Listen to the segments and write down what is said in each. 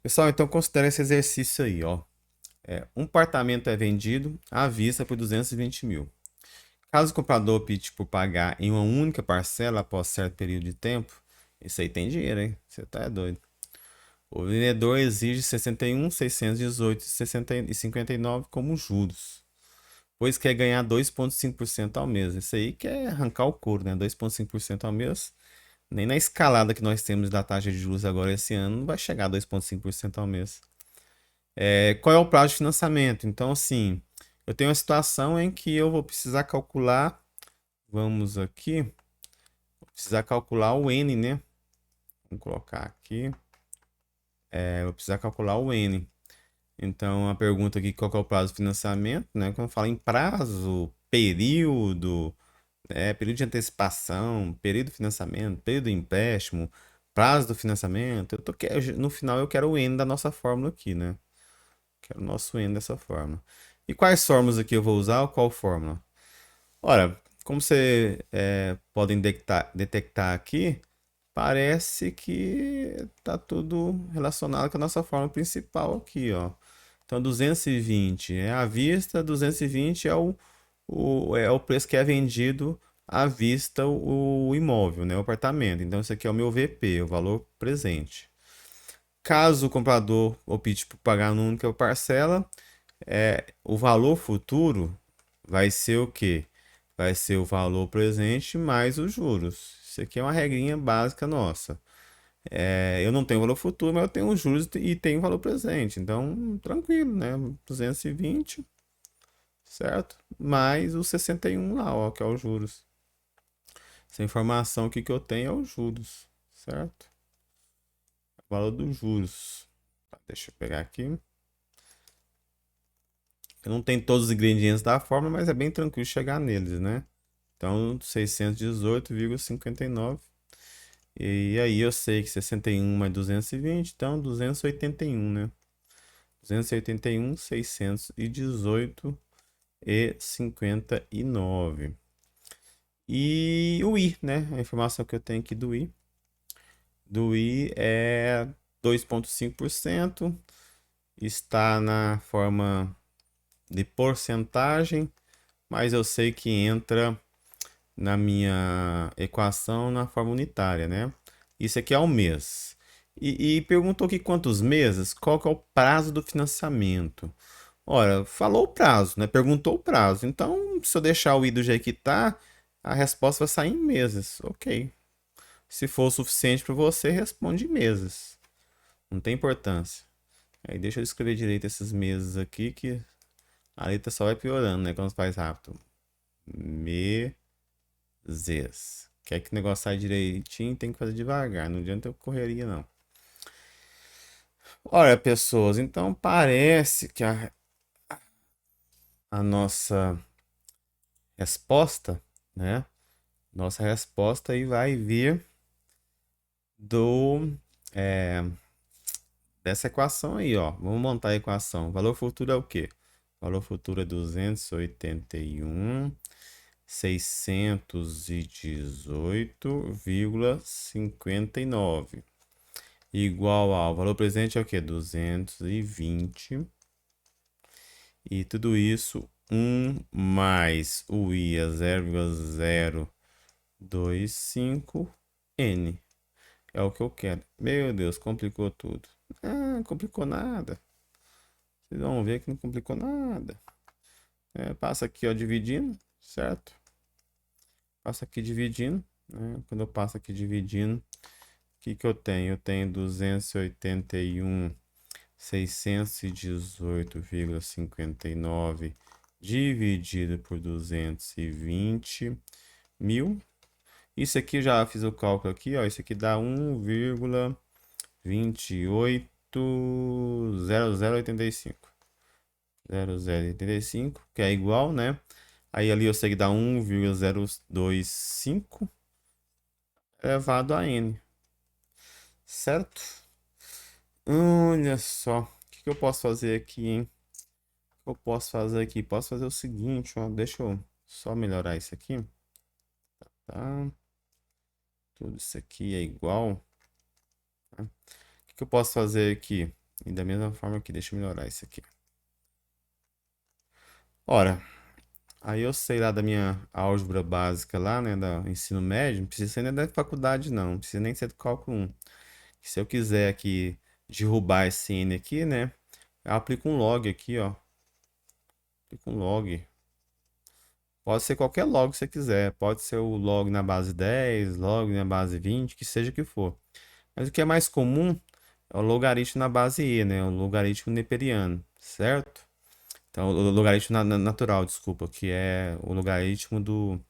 Pessoal, então considere esse exercício aí, ó. Um apartamento é vendido à vista por 220 mil. Caso o comprador opte por pagar em uma única parcela após certo período de tempo, isso aí tem dinheiro, hein? Você tá doido. O vendedor exige 61, 618 e 59 como juros, pois quer ganhar 2,5% ao mês. Isso aí quer arrancar o couro, né? 2,5% ao mês. Nem na escalada que nós temos da taxa de juros agora esse ano não vai chegar a 2,5% ao mês. Qual é o prazo de financiamento? Então, assim, eu tenho uma situação em que eu vou precisar calcular, vamos aqui, vou precisar calcular o N, né? Vamos colocar aqui, vou precisar calcular o N. Então, a pergunta aqui, qual que é o prazo de financiamento, né? Quando fala em prazo, período, período de antecipação, período de financiamento, período de empréstimo, prazo do financiamento, no final eu quero o N da nossa fórmula aqui, né? Quero o nosso N dessa forma. E quais fórmulas aqui eu vou usar? Qual fórmula? Ora, como você podem detectar aqui, parece que está tudo relacionado com a nossa fórmula principal aqui, ó. Então, 220 é à vista, 220 é o preço que é vendido à vista o imóvel, né, o apartamento. Então, isso aqui é o meu VP, o valor presente. Caso o comprador opte por pagar numa única parcela, o valor futuro vai ser o quê? Vai ser o valor presente mais os juros. Isso aqui é uma regrinha básica nossa. Eu não tenho valor futuro, mas eu tenho os juros e tenho valor presente. Então, tranquilo, né? 220, certo? Mais os 61 lá, ó, que é os juros. Essa informação aqui que eu tenho é os juros, certo? O valor dos juros. Tá, deixa eu pegar aqui. Eu não tenho todos os ingredientes da fórmula, mas é bem tranquilo chegar neles, né? Então, 618,59. E aí eu sei que 61 mais 220, então 281, né? 281, 618,59. E o I, né? A informação que eu tenho aqui do I. Do I é 2,5%. Está na forma de porcentagem, mas eu sei que entra na minha equação na forma unitária, né? Isso aqui é o mês. E perguntou aqui quantos meses, qual que é o prazo do financiamento. Ora, falou o prazo, né? Perguntou o prazo. Então, se eu deixar o i do jeito que tá, a resposta vai sair em meses. Ok. Se for o suficiente para você, responde em meses. Não tem importância. Aí deixa eu escrever direito esses meses aqui, que a letra só vai piorando, né? Quando faz rápido. Meses. Quer que o negócio saia direitinho, tem que fazer devagar. Não adianta eu correria, não. Olha, pessoas, então parece que a nossa resposta, né? Nossa resposta aí vai vir do é, dessa equação aí, ó. Vamos montar a equação. Valor futuro é o quê? Valor futuro é 281.618,59. Igual ao valor presente é o quê? 220. E tudo isso, 1 mais o I é 0,025N. É o que eu quero. Meu Deus, complicou tudo. Ah, complicou nada. Vocês vão ver que não complicou nada. Passa aqui, ó, dividindo, certo? Passa aqui dividindo, né? Quando eu passo aqui dividindo, o que que eu tenho? Eu tenho 281.618,59 dividido por 220 mil. Isso aqui eu já fiz o cálculo aqui, ó. Isso aqui dá 1,280085. 0085, que é igual, né? Aí ali eu sei que dá 1,025 elevado a n, certo? Olha só, o que eu posso fazer aqui, hein? O que eu posso fazer aqui? Posso fazer o seguinte, ó. Deixa eu só melhorar isso aqui, tá? Tudo isso aqui é igual, tá? O que eu posso fazer aqui? E da mesma forma aqui, deixa eu melhorar isso aqui. Ora, aí eu sei lá da minha álgebra básica lá, né, do ensino médio, não precisa ser nem da faculdade não, não precisa nem ser do cálculo 1. Se eu quiser aqui derrubar esse n aqui, né, eu aplico um log aqui, ó. Aplico um log. Pode ser qualquer log que você quiser. Pode ser o log na base 10, log na base 20, que seja que for. Mas o que é mais comum é o logaritmo na base e, né? O logaritmo neperiano, certo? Então, o logaritmo natural, desculpa, que é o logaritmo do,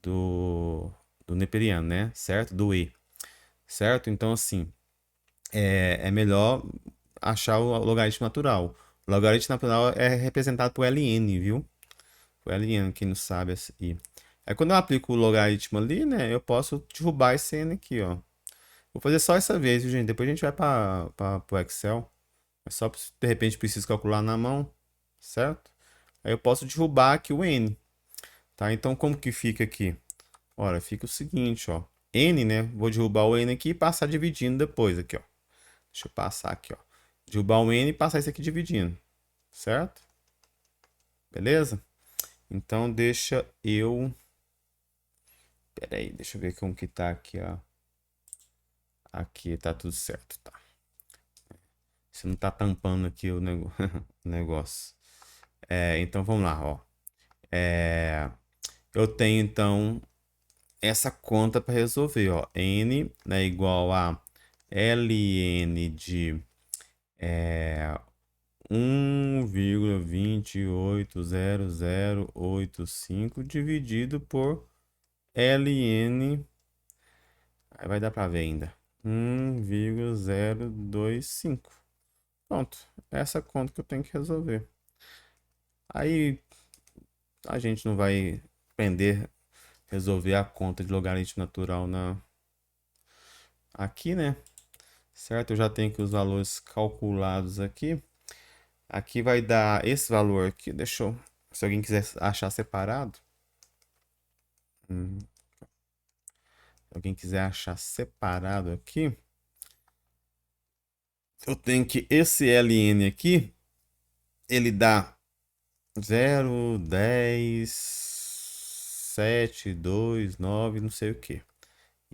do neperiano, né? Certo? Do e, certo? Então, assim, é melhor achar o logaritmo natural. O logaritmo natural é representado por ln, viu? O ln, quem não sabe assim. Aí quando eu aplico o logaritmo ali, né, eu posso derrubar esse n aqui, ó. Vou fazer só essa vez, viu, gente? Depois a gente vai para o Excel. É só de repente preciso calcular na mão, certo? Aí eu posso derrubar aqui o n, tá? Então como que fica aqui? Ora, fica o seguinte, ó. N, né? Vou derrubar o n aqui e passar dividindo depois aqui, ó. Deixa eu passar aqui, ó. Derrubar o n e passar isso aqui dividindo, certo? Beleza? Então deixa eu... Pera aí, deixa eu ver como que tá aqui, ó. Aqui tá tudo certo, tá? Você não tá tampando aqui o o negócio. Então vamos lá, ó. Eu tenho então essa conta para resolver, ó. N é igual a ln de 1,280085 dividido por ln, aí vai dar para ver ainda, 1,025. Pronto, essa conta que eu tenho que resolver. Aí a gente não vai aprender a resolver a conta de logaritmo natural aqui, né? Certo? Eu já tenho aqui os valores calculados aqui. Aqui vai dar esse valor aqui. Deixa eu... Se alguém quiser achar separado. Se alguém quiser achar separado aqui. Eu tenho que esse ln aqui. Ele dá 0, 10, 7, 2, 9, não sei o que.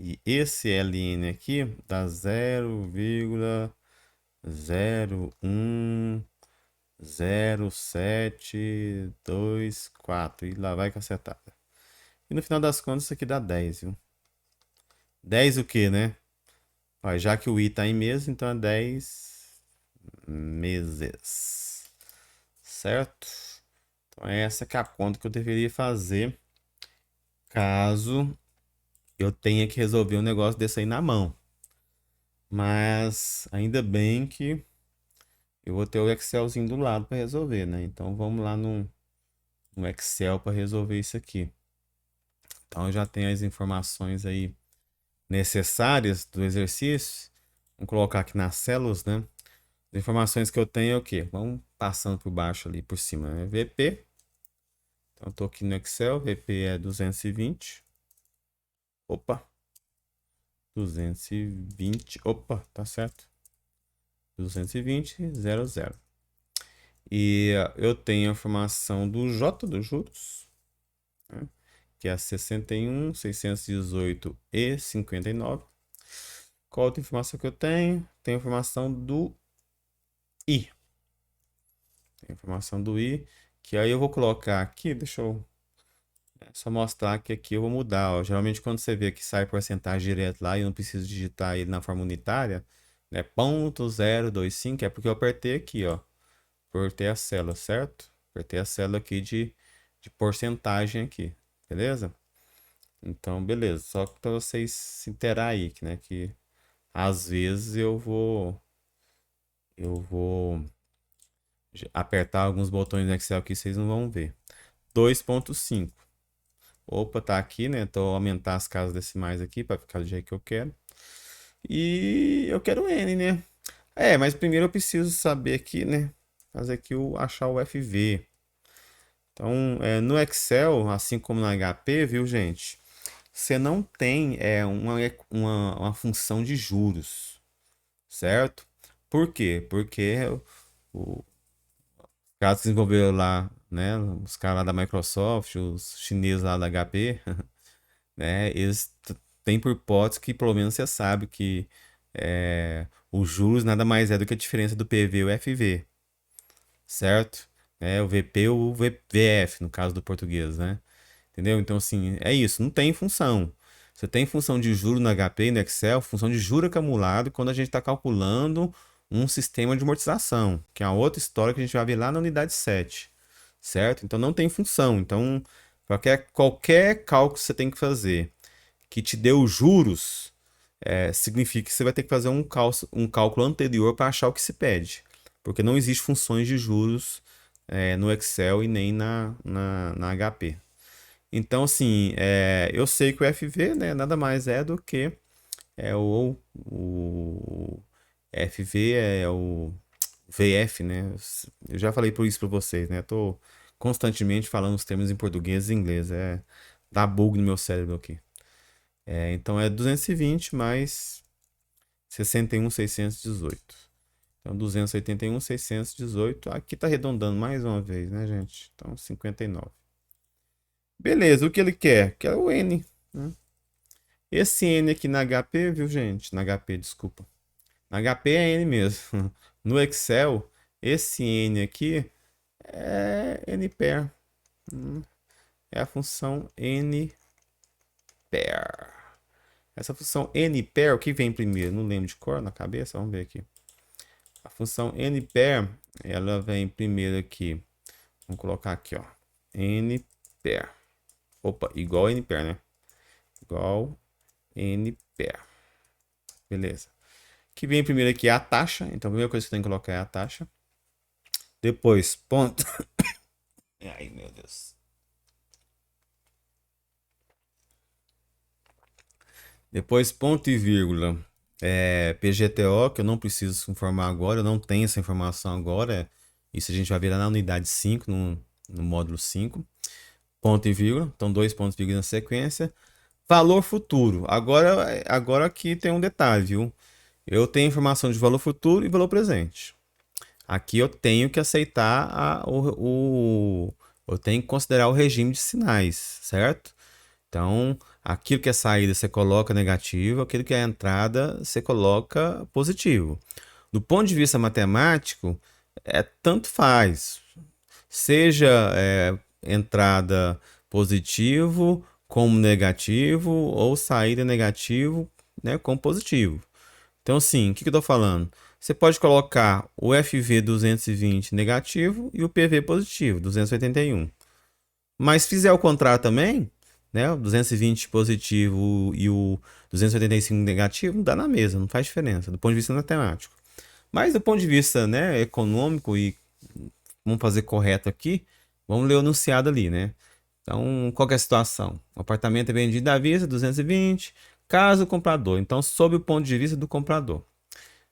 E esse ln aqui dá 0,010724 e lá vai cacetada. E no final das contas isso aqui dá 10, viu? 10 o que, né? Ó, já que o i tá em meses, então é 10 meses. Certo? Então é essa que é a conta que eu deveria fazer caso eu tenha que resolver um negócio desse aí na mão. Mas ainda bem que eu vou ter o Excelzinho do lado para resolver, né? Então vamos lá no Excel para resolver isso aqui. Então eu já tenho as informações aí necessárias do exercício. Vamos colocar aqui nas células, né? As informações que eu tenho é o quê? Vamos passando por baixo ali, por cima, né? VP. Então eu tô aqui no Excel, VP é 220. Opa, 220. Opa, tá certo. 220, 00. E eu tenho a informação do J dos juros, né? Que é 61, 618 e 59. Qual outra informação que eu tenho? Tem a informação do I. Tem a informação do I, que aí eu vou colocar aqui, deixa eu só mostrar que aqui eu vou mudar, ó. Geralmente quando você vê que sai porcentagem direto lá e eu não preciso digitar ele na forma unitária, né, 0,025 é porque eu apertei aqui, ó. Apertei a célula, certo? Apertei a célula aqui de porcentagem aqui, beleza? Então, beleza. Só para vocês se interar aí, né? Que às vezes eu vou apertar alguns botões no Excel que vocês não vão ver. 2,5. Opa, tá aqui, né? Então, aumentar as casas decimais aqui para ficar do jeito que eu quero. E eu quero N, né? Mas primeiro eu preciso saber aqui, né? Fazer aqui achar o FV. Então, no Excel, assim como no HP, viu, gente? Você não tem uma função de juros, certo? Por quê? Porque o cara que desenvolveu lá, né, os caras lá da Microsoft, os chineses lá da HP, né, eles têm por hipótese que pelo menos você sabe que os juros nada mais é do que a diferença do PV e o FV, certo? O VP ou o VF, no caso do português, né? Entendeu? Então, assim, é isso, não tem função. Você tem função de juro no HP e no Excel, função de juro acumulado quando a gente está calculando um sistema de amortização, que é uma outra história que a gente vai ver lá na unidade 7, certo? Então não tem função. Então, qualquer cálculo que você tem que fazer que te dê os juros, significa que você vai ter que fazer um cálculo anterior para achar o que se pede. Porque não existe funções de juros no Excel e nem na HP. Então, assim, eu sei que o FV, né, nada mais é do que o FV é o VF, né? Eu já falei por isso para vocês, né? Eu tô constantemente falando os termos em português e inglês. Dá bug no meu cérebro aqui. Então é 220 mais 61.618. Então 281.618. Aqui tá arredondando mais uma vez, né, gente? Então 59. Beleza, o que ele quer? Quer o N, né? Esse N aqui na HP, viu, gente? Na HP, desculpa. Na HP é N mesmo. No Excel, esse N aqui é NPAIR. É a função NPAIR. Essa função NPAIR, o que vem primeiro? Não lembro de cor na cabeça, vamos ver aqui. A função NPAIR, ela vem primeiro aqui. Vamos colocar aqui, ó. NPAIR. Opa, igual NPAIR, né? Igual NPAIR. Beleza. Que vem primeiro aqui é a taxa. Então a primeira coisa que você tem que colocar é a taxa. Depois, ponto. Ai, meu Deus. Depois, ponto e vírgula. PGTO, que eu não preciso informar agora, eu não tenho essa informação agora. Isso a gente vai ver lá na unidade 5, no módulo 5. Ponto e vírgula. Então, dois pontos e vírgula na sequência. Valor futuro. Agora aqui tem um detalhe, viu? Eu tenho informação de valor futuro e valor presente. Aqui eu tenho que aceitar eu tenho que considerar o regime de sinais, certo? Então, aquilo que é saída você coloca negativo, aquilo que é entrada você coloca positivo. Do ponto de vista matemático, tanto faz. Seja entrada positivo como negativo ou saída negativo, né, como positivo. Então, assim, o que eu estou falando? Você pode colocar o FV 220 negativo e o PV positivo, 281. Mas se fizer o contrário também, né, o 220 positivo e o 285 negativo, não dá na mesma, não faz diferença, do ponto de vista matemático. Mas do ponto de vista, né, econômico e vamos fazer correto aqui, vamos ler o enunciado ali, né? Então, qual que é a situação? O apartamento é vendido à vista, 220, caso o comprador. Então, sob o ponto de vista do comprador.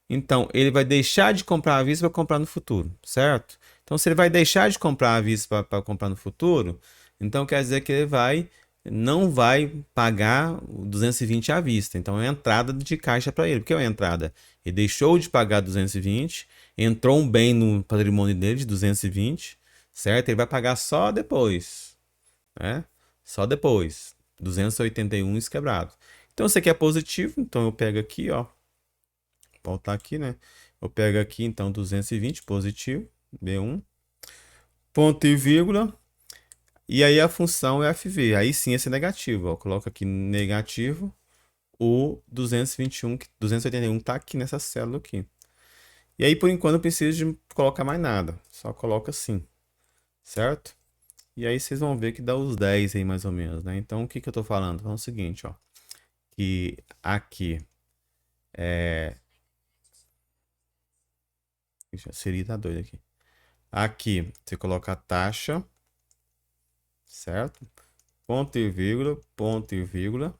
Então, ele vai deixar de comprar à vista para comprar no futuro, certo? Então, se ele vai deixar de comprar à vista para comprar no futuro, então quer dizer que não vai pagar o 220 à vista. Então, é a entrada de caixa para ele. Porque é uma entrada? Ele deixou de pagar 220, entrou um bem no patrimônio dele de 220, certo? Ele vai pagar só depois, né? Só depois. 281 isso quebrado. Então, você quer positivo, então eu pego aqui, ó, voltar aqui, né? Eu pego aqui, então, 220 positivo, B1, ponto e vírgula, e aí a função é FV. Aí sim esse é negativo, ó. Eu coloco aqui negativo, o 221, 281 tá aqui nessa célula aqui. E aí, por enquanto, eu preciso de colocar mais nada. Só coloca assim, certo? E aí vocês vão ver que dá os 10 aí, mais ou menos, né? Então, o que que eu tô falando? Então, é o seguinte, ó. Que aqui seria tá doido aqui. Aqui, você coloca a taxa, certo? Ponto e vírgula,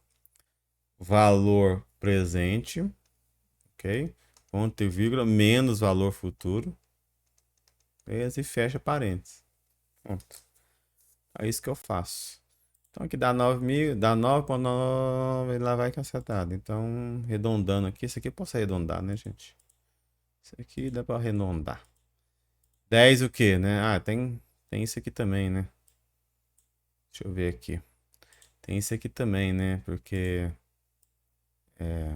valor presente, ok? Ponto e vírgula, menos valor futuro, beleza? E fecha parênteses. Pronto. É isso que eu faço. Então aqui dá 9.000, dá 9,9 e lá vai que é acertado. Então, arredondando aqui, isso aqui eu posso arredondar, né, gente? Isso aqui dá para arredondar. 10 o quê, né? Ah, tem isso aqui também, né? Deixa eu ver aqui. Tem isso aqui também, né? Porque... É...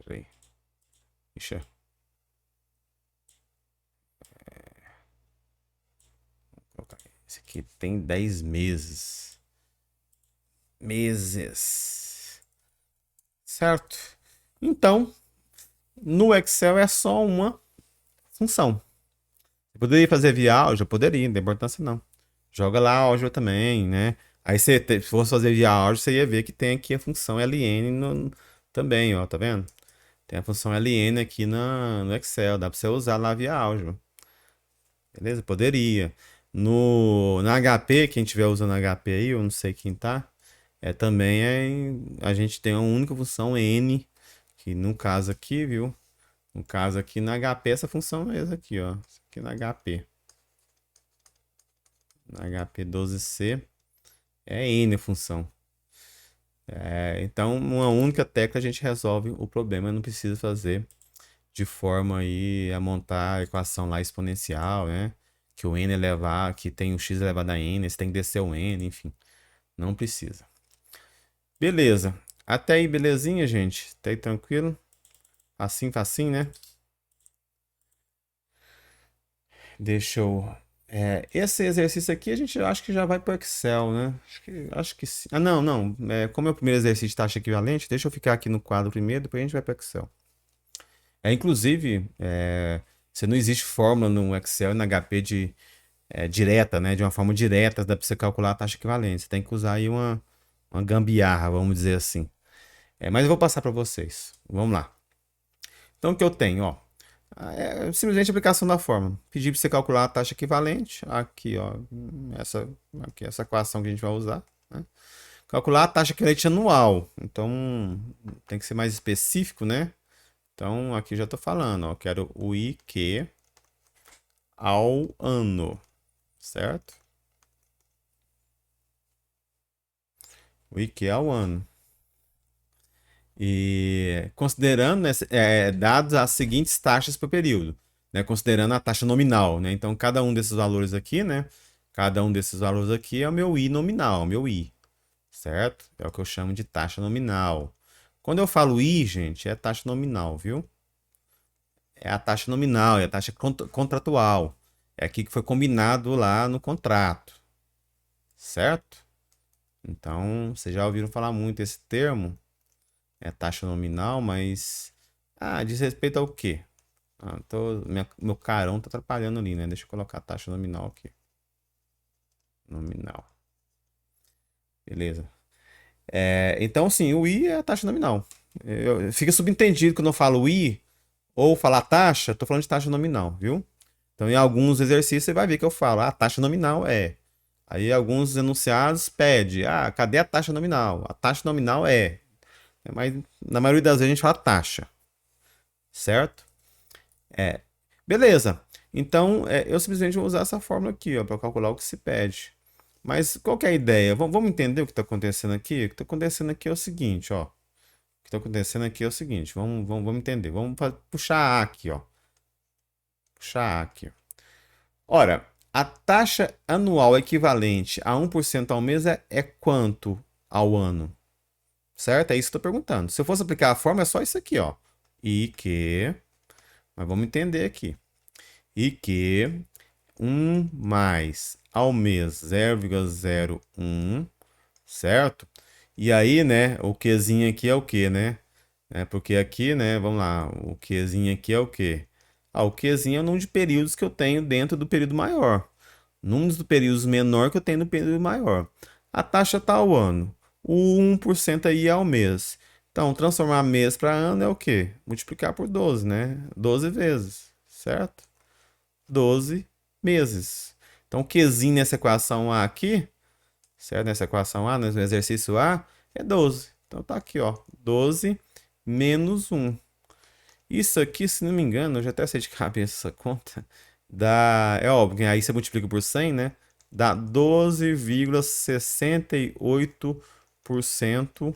Peraí. Deixa. Esse aqui tem 10 meses. Meses. Certo? Então, no Excel é só uma função. Eu poderia fazer via álgebra? Poderia, não tem importância não. Joga lá a álgebra também, né? Aí você, se fosse fazer via álgebra, você ia ver que tem aqui a função ln também, ó, tá vendo? Tem a função ln aqui no Excel, dá pra você usar lá via álgebra. Beleza? Poderia. Na HP, quem estiver usando HP aí, eu não sei quem tá, também a gente tem uma única função n, que no caso aqui, viu? No caso aqui na HP, essa função é essa aqui, ó. Isso aqui na HP. Na HP12C é n a função. Então, uma única tecla a gente resolve o problema, não precisa fazer de forma aí a montar a equação lá exponencial, né? Que o n elevar, que tem o x elevado a n, você tem que descer o n, enfim. Não precisa. Beleza. Até aí, belezinha, gente? Até aí, tranquilo? Assim, facinho, né? Deixa eu. Esse exercício aqui a gente acho que já vai para o Excel, né? Acho que sim. Ah, não, não. Como é o primeiro exercício de taxa equivalente, deixa eu ficar aqui no quadro primeiro, depois a gente vai para o Excel. Inclusive, se não existe fórmula no Excel e na HP direta, né? De uma forma direta, dá para você calcular a taxa equivalente. Você tem que usar aí uma gambiarra, vamos dizer assim. Mas eu vou passar para vocês. Vamos lá. Então, o que eu tenho, ó. Simplesmente a aplicação da fórmula. Pedir para você calcular a taxa equivalente. Aqui, ó. Essa equação que a gente vai usar. Né? Calcular a taxa equivalente anual. Então, tem que ser mais específico, né? Então, aqui eu já estou falando, ó. Quero o IQ ao ano. Certo? O IQ ao ano. E considerando, né, dados as seguintes taxas por período, né, considerando a taxa nominal, né? Então, cada um desses valores aqui, né? Cada um desses valores aqui é o meu I nominal, meu I, certo? É o que eu chamo de taxa nominal. Quando eu falo I, gente, é taxa nominal, viu? É a taxa nominal, é a taxa contratual. É aqui que foi combinado lá no contrato, certo? Então, vocês já ouviram falar muito esse termo? É taxa nominal, mas. Ah, diz respeito ao quê? Meu carão tá atrapalhando ali, né? Deixa eu colocar a taxa nominal aqui. Nominal. Beleza. Então, sim, o I é a taxa nominal. Fica subentendido quando eu falo I ou falar taxa, tô falando de taxa nominal, viu? Então, em alguns exercícios você vai ver que eu falo, a taxa nominal é. Aí, alguns enunciados pede, cadê a taxa nominal? A taxa nominal é. Mas, na maioria das vezes, a gente fala taxa, certo? Beleza. Então, eu simplesmente vou usar essa fórmula aqui, para calcular o que se pede. Mas qual que é a ideia? Vamos entender o que está acontecendo aqui? O que está acontecendo aqui é o seguinte, ó. O que está acontecendo aqui é o seguinte. Vamos entender. Vamos puxar A aqui, ó. Puxar A aqui. Ora, a taxa anual equivalente a 1% ao mês é quanto ao ano? Certo? É isso que eu estou perguntando. Se eu fosse aplicar a fórmula, é só isso aqui, ó. I que... Mas vamos entender aqui. I que 1 mais ao mês 0,01, certo? E aí, né, o Qzinho aqui é o quê, né? Porque aqui, né, vamos lá, o Qzinho aqui é o quê? O Qzinho é o número de períodos que eu tenho dentro do período maior. Número de períodos menor que eu tenho no período maior. A taxa está ao ano. O 1% aí é ao mês. Então, transformar mês para ano é o quê? Multiplicar por 12, né? 12 vezes, certo? 12 meses. Então, o Qzinho nessa equação A aqui, certo? Nessa equação A, no exercício A, é 12. Então, tá aqui, ó. 12 menos 1. Isso aqui, se não me engano, eu já até sei de cabeça essa conta, é óbvio, que aí você multiplica por 100, né? Dá 12,68%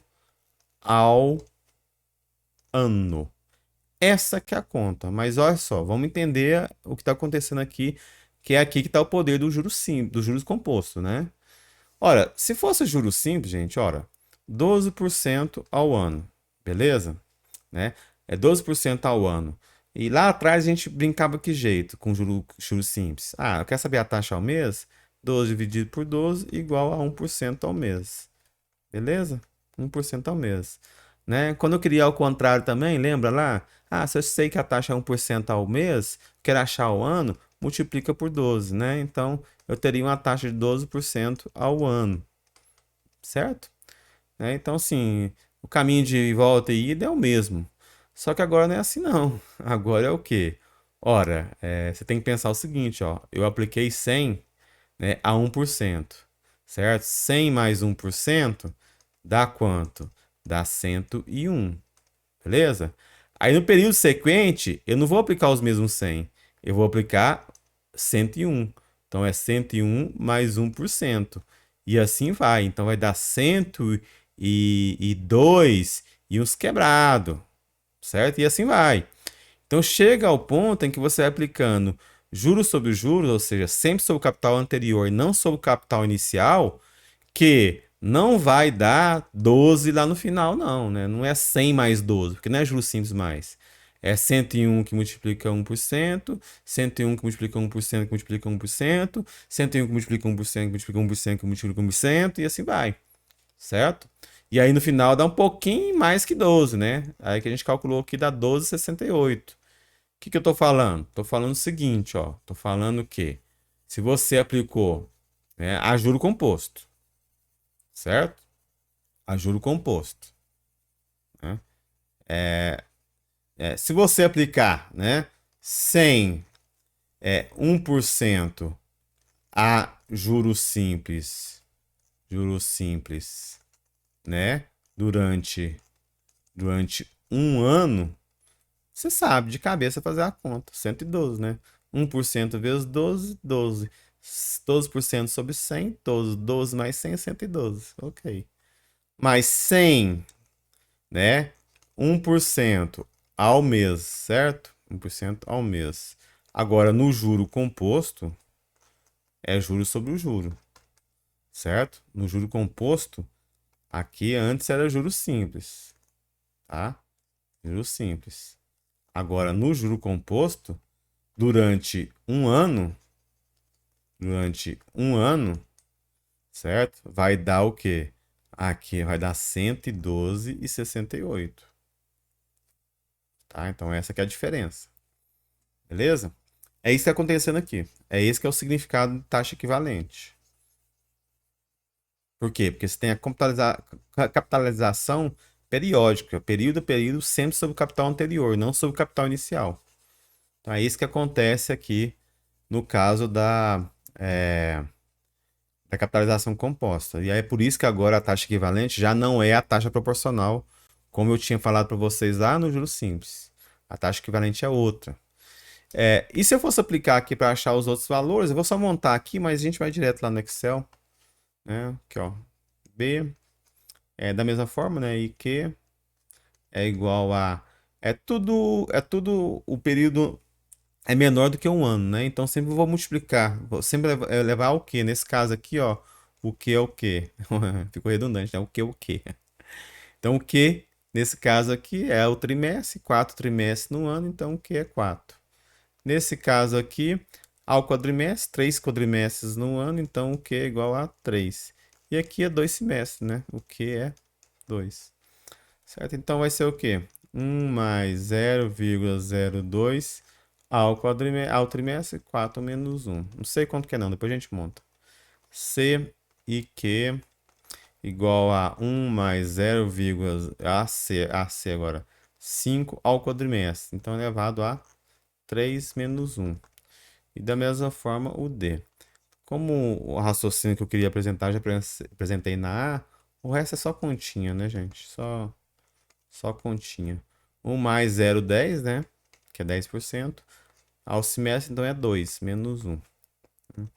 ao ano. essa que é a conta. Mas olha só, vamos entender o que está acontecendo aqui, que é aqui que está o poder do juros simples, do juros composto, né? Ora, se fosse juros simples, gente, ora, 12% ao ano, beleza? Né? É 12% ao ano. E lá atrás a gente brincava que jeito com juros simples? Ah, eu quero saber a taxa ao mês? 12 dividido por 12 igual a 1% ao mês. Beleza? 1% ao mês. Né? Quando eu queria ao contrário também, lembra lá? Ah, se eu sei que a taxa é 1% ao mês, quero achar ao ano, multiplica por 12, né? Então, eu teria uma taxa de 12% ao ano, certo? Né? Então, assim, o caminho de volta e ida é o mesmo. Só que agora não é assim, não. Agora é o quê? Ora, você tem que pensar o seguinte, ó. Eu apliquei 100, né, a 1%, certo? 100 mais 1% dá quanto? Dá 101, beleza? Aí no período sequente, eu não vou aplicar os mesmos 100. Eu vou aplicar 101. Então é 101 mais 1%. E assim vai. Então vai dar 102 e uns quebrado, certo? E assim vai. Então chega ao ponto em que você vai aplicando juros sobre juros, ou seja, sempre sobre o capital anterior e não sobre o capital inicial, que não vai dar 12 lá no final, não, né? Não é 100 mais 12, porque não é juros simples mais. É 101 que multiplica 1%, 101 que multiplica 1%, que multiplica 1%, 101 que multiplica 1%, que multiplica 1%, que multiplica 1%, e assim vai, certo? E aí no final dá um pouquinho mais que 12, né? Aí que a gente calculou que dá 12,68. O que eu tô falando? Tô falando o seguinte, ó. Tô falando que se você aplicou, né, a juro composto, certo? A juro composto, né? Se você aplicar, né, 100, 1% a juros simples, né, durante um ano, você sabe de cabeça fazer a conta, 112, né? 1% vezes 12, 12. 12% sobre 100, 12. 12 mais 100 é 112, ok. Mais 100, né? 1% ao mês, certo? 1% ao mês. Agora, no juro composto, é juro sobre o juro, certo? No juro composto, aqui antes era juro simples, tá? Juro simples. Agora, no juro composto, durante um ano, certo? Vai dar o quê? Aqui vai dar 112,68, tá? Então, essa que é a diferença. Beleza? É isso que está acontecendo aqui. É esse que é o significado de taxa equivalente. Por quê? Porque você tem a capitalização periódica, período a período, sempre sobre o capital anterior, não sobre o capital inicial. Então é isso que acontece aqui no caso da capitalização composta. E aí é por isso que agora a taxa equivalente já não é a taxa proporcional, como eu tinha falado para vocês lá no juros simples. A taxa equivalente é outra. E se eu fosse aplicar aqui para achar os outros valores, eu vou só montar aqui, mas a gente vai direto lá no Excel, né? Aqui, ó. B da mesma forma, né? E Q é igual a é tudo o período é menor do que um ano, né? Então sempre vou multiplicar, vou sempre levar o Q. Nesse caso aqui, ó, o Q é o Q. Ficou redundante, né? O Q é o Q. Então o Q nesse caso aqui é o trimestre, 4 trimestres no ano, então o Q é 4. Nesse caso aqui, ao quadrimestre, 3 quadrimestres no ano, então o Q é igual a 3. E aqui é 2 semestres, né? O Q é 2. Certo? Então vai ser o quê? 1 mais 0,02 ao trimestre, 4 menos 1. Não sei quanto que é não, depois a gente monta. C e Q igual a 1 mais 0, AC agora, 5 ao quadrimestre. Então elevado a 3 menos 1. E da mesma forma o D. Como o raciocínio que eu queria apresentar, já apresentei na A, o resto é só continha, né, gente? Só continha. 1 mais 0,10, né? Que é 10%. Ao semestre, então, é 2, menos 1. Deixa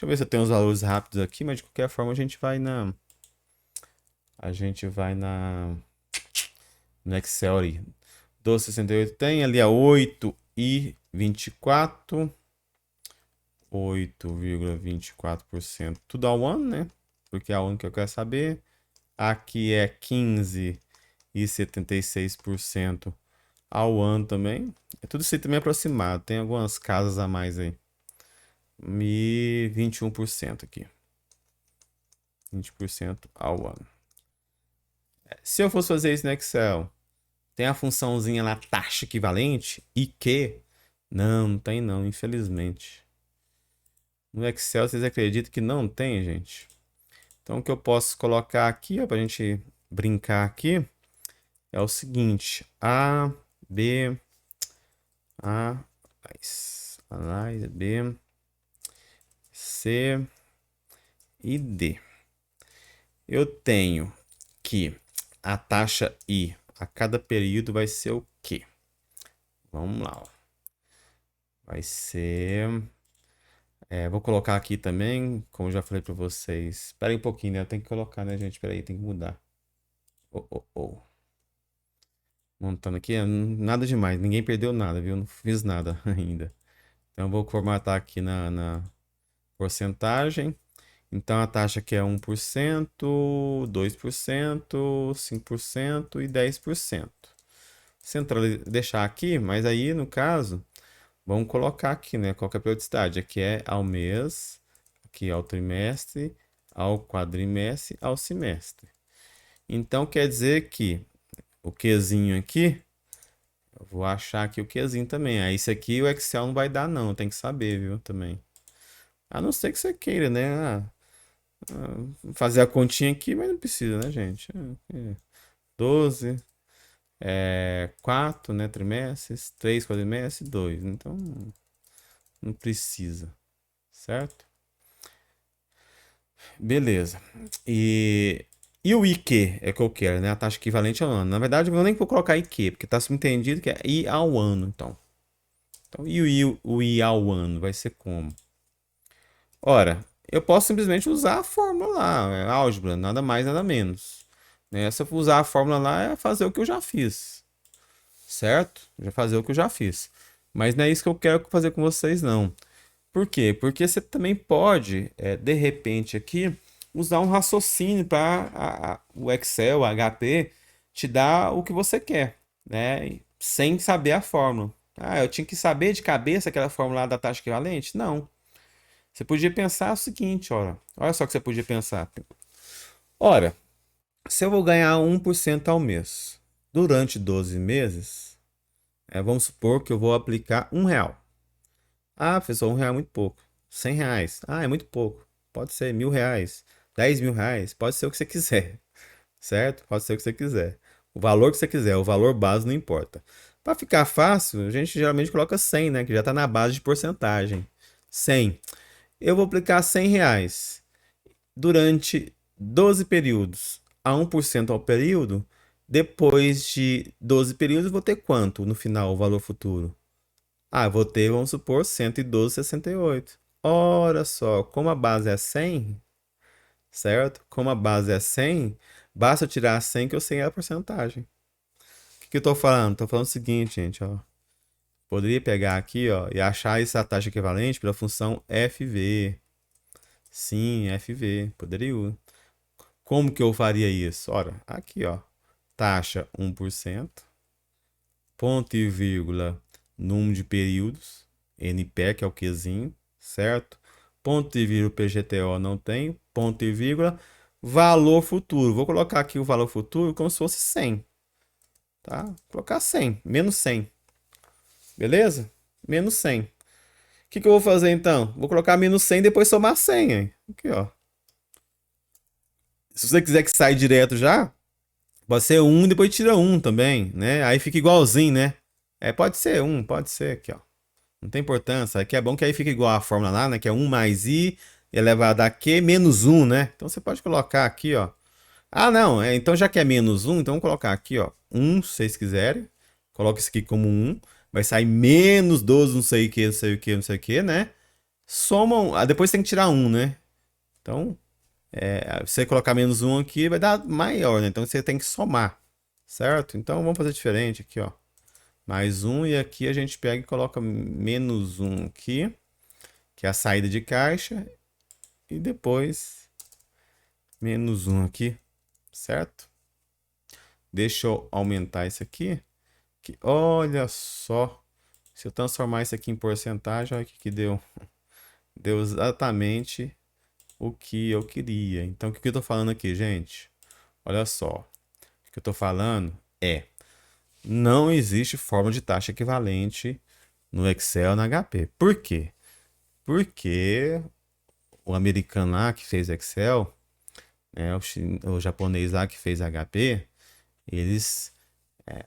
eu ver se eu tenho os valores rápidos aqui, mas de qualquer forma a gente vai no Excel ali. 12,68 tem ali a 8,24. 8,24%. Tudo ao ano, né? Porque é o ano que eu quero saber. Aqui é 15,76% ao ano também. É tudo isso aí também aproximado. Tem algumas casas a mais aí. E 21% aqui. 20% ao ano. Se eu fosse fazer isso no Excel, tem a funçãozinha lá, taxa equivalente, e que? Não, não tem não, infelizmente. No Excel, vocês acreditam que não tem, gente? Então, o que eu posso colocar aqui, ó, pra gente brincar aqui, é o seguinte: A, B, A, B, C e D. Eu tenho que a taxa I a cada período vai ser o quê? Vamos lá, ó. Vai ser... vou colocar aqui também, como eu já falei para vocês. Espera aí um pouquinho, né? Eu tenho que colocar, né, gente? Espera aí, tem que mudar. Oh, oh, oh. Montando aqui, nada demais. Ninguém perdeu nada, viu? Não fiz nada ainda. Então, eu vou formatar aqui na porcentagem. Então, a taxa aqui é 1%, 2%, 5% e 10%. Deixar aqui, mas aí, no caso, vamos colocar aqui, né? Qual que é a periodicidade? Aqui é ao mês, aqui ao trimestre, ao quadrimestre, ao semestre. Então, quer dizer que o Qzinho aqui, eu vou achar aqui o Qzinho também. Aí, isso aqui o Excel não vai dar, não. Tem que saber, viu? Também. A não ser que você queira, né? Fazer a continha aqui, mas não precisa, né, gente? 12, 4, né, trimestres, 3 quadrimestres, 2. Então, não precisa, certo? Beleza. E o IQ é que eu quero, né? A taxa equivalente ao ano. Na verdade, eu nem vou colocar IQ, porque está subentendido que é I ao ano, então. Então, e o I ao ano vai ser como? Ora, eu posso simplesmente usar a fórmula lá, álgebra, nada mais, nada menos. Né? Se eu usar a fórmula lá, é fazer o que eu já fiz, certo? Já fazer o que eu já fiz. Mas não é isso que eu quero fazer com vocês, não. Por quê? Porque você também pode, de repente, aqui, usar um raciocínio para o Excel, o HP, te dar o que você quer, né? Sem saber a fórmula. Ah, eu tinha que saber de cabeça aquela fórmula lá da taxa equivalente? Não. Você podia pensar o seguinte, olha só o que você podia pensar. Ora, se eu vou ganhar 1% ao mês durante 12 meses, vamos supor que eu vou aplicar R$ 1. Ah, professor, R$ 1 é muito pouco. R$ 100. Ah, é muito pouco. Pode ser R$ 1.000, R$ 10.000, pode ser o que você quiser, certo? Pode ser o que você quiser. O valor que você quiser, o valor base não importa. Para ficar fácil, a gente geralmente coloca 100, né? Que já está na base de porcentagem. 100. Eu vou aplicar R$ 100 durante 12 períodos a 1% ao período. Depois de 12 períodos, eu vou ter quanto no final, o valor futuro? Ah, eu vou ter, vamos supor, 112,68. Ora só, como a base é 100, certo? Como a base é 100, basta eu tirar 100 que eu sei a porcentagem. O que eu tô falando? Tô falando o seguinte, gente, ó. Poderia pegar aqui, ó, e achar essa taxa equivalente pela função FV. Sim, FV. Poderia. Como que eu faria isso? Ora, aqui, ó. Taxa 1%, ponto e vírgula, número de períodos, NPE, que é o Qzinho, certo? Ponto e vírgula, PGTO não tem, ponto e vírgula, valor futuro. Vou colocar aqui o valor futuro como se fosse 100, tá? Vou colocar 100, menos 100, beleza? Menos 100. O que eu vou fazer então? Vou colocar menos 100 e depois somar 100, hein? Aqui, ó. Se você quiser que saia direto já, pode ser um e depois tira um também, né? Aí fica igualzinho, né? Pode ser um, pode ser aqui, ó. Não tem importância. Aqui é bom que aí fica igual a fórmula lá, né? Que é 1 mais i elevado a q menos 1, né? Então você pode colocar aqui, ó. Ah, não. Então já que é menos 1, então vamos colocar aqui, ó. 1, se vocês quiserem. Coloca isso aqui como 1. Vai sair menos 12, não sei o que, não sei o que, não sei o que, né? Somam. Depois tem que tirar 1, né? Então, você colocar menos 1 aqui vai dar maior, né? Então você tem que somar, certo? Então vamos fazer diferente aqui, ó. mais um, e aqui a gente pega e coloca menos um aqui, que é a saída de caixa, e depois menos um aqui, certo? Deixa eu aumentar isso aqui, que olha só, se eu transformar isso aqui em porcentagem, olha o que deu. Deu exatamente o que eu queria. Então, o que eu estou falando aqui, gente? Olha só, o que eu estou falando é, não existe forma de taxa equivalente no Excel, na HP. Por quê? Porque o americano lá que fez Excel, né, o japonês lá que fez HP, eles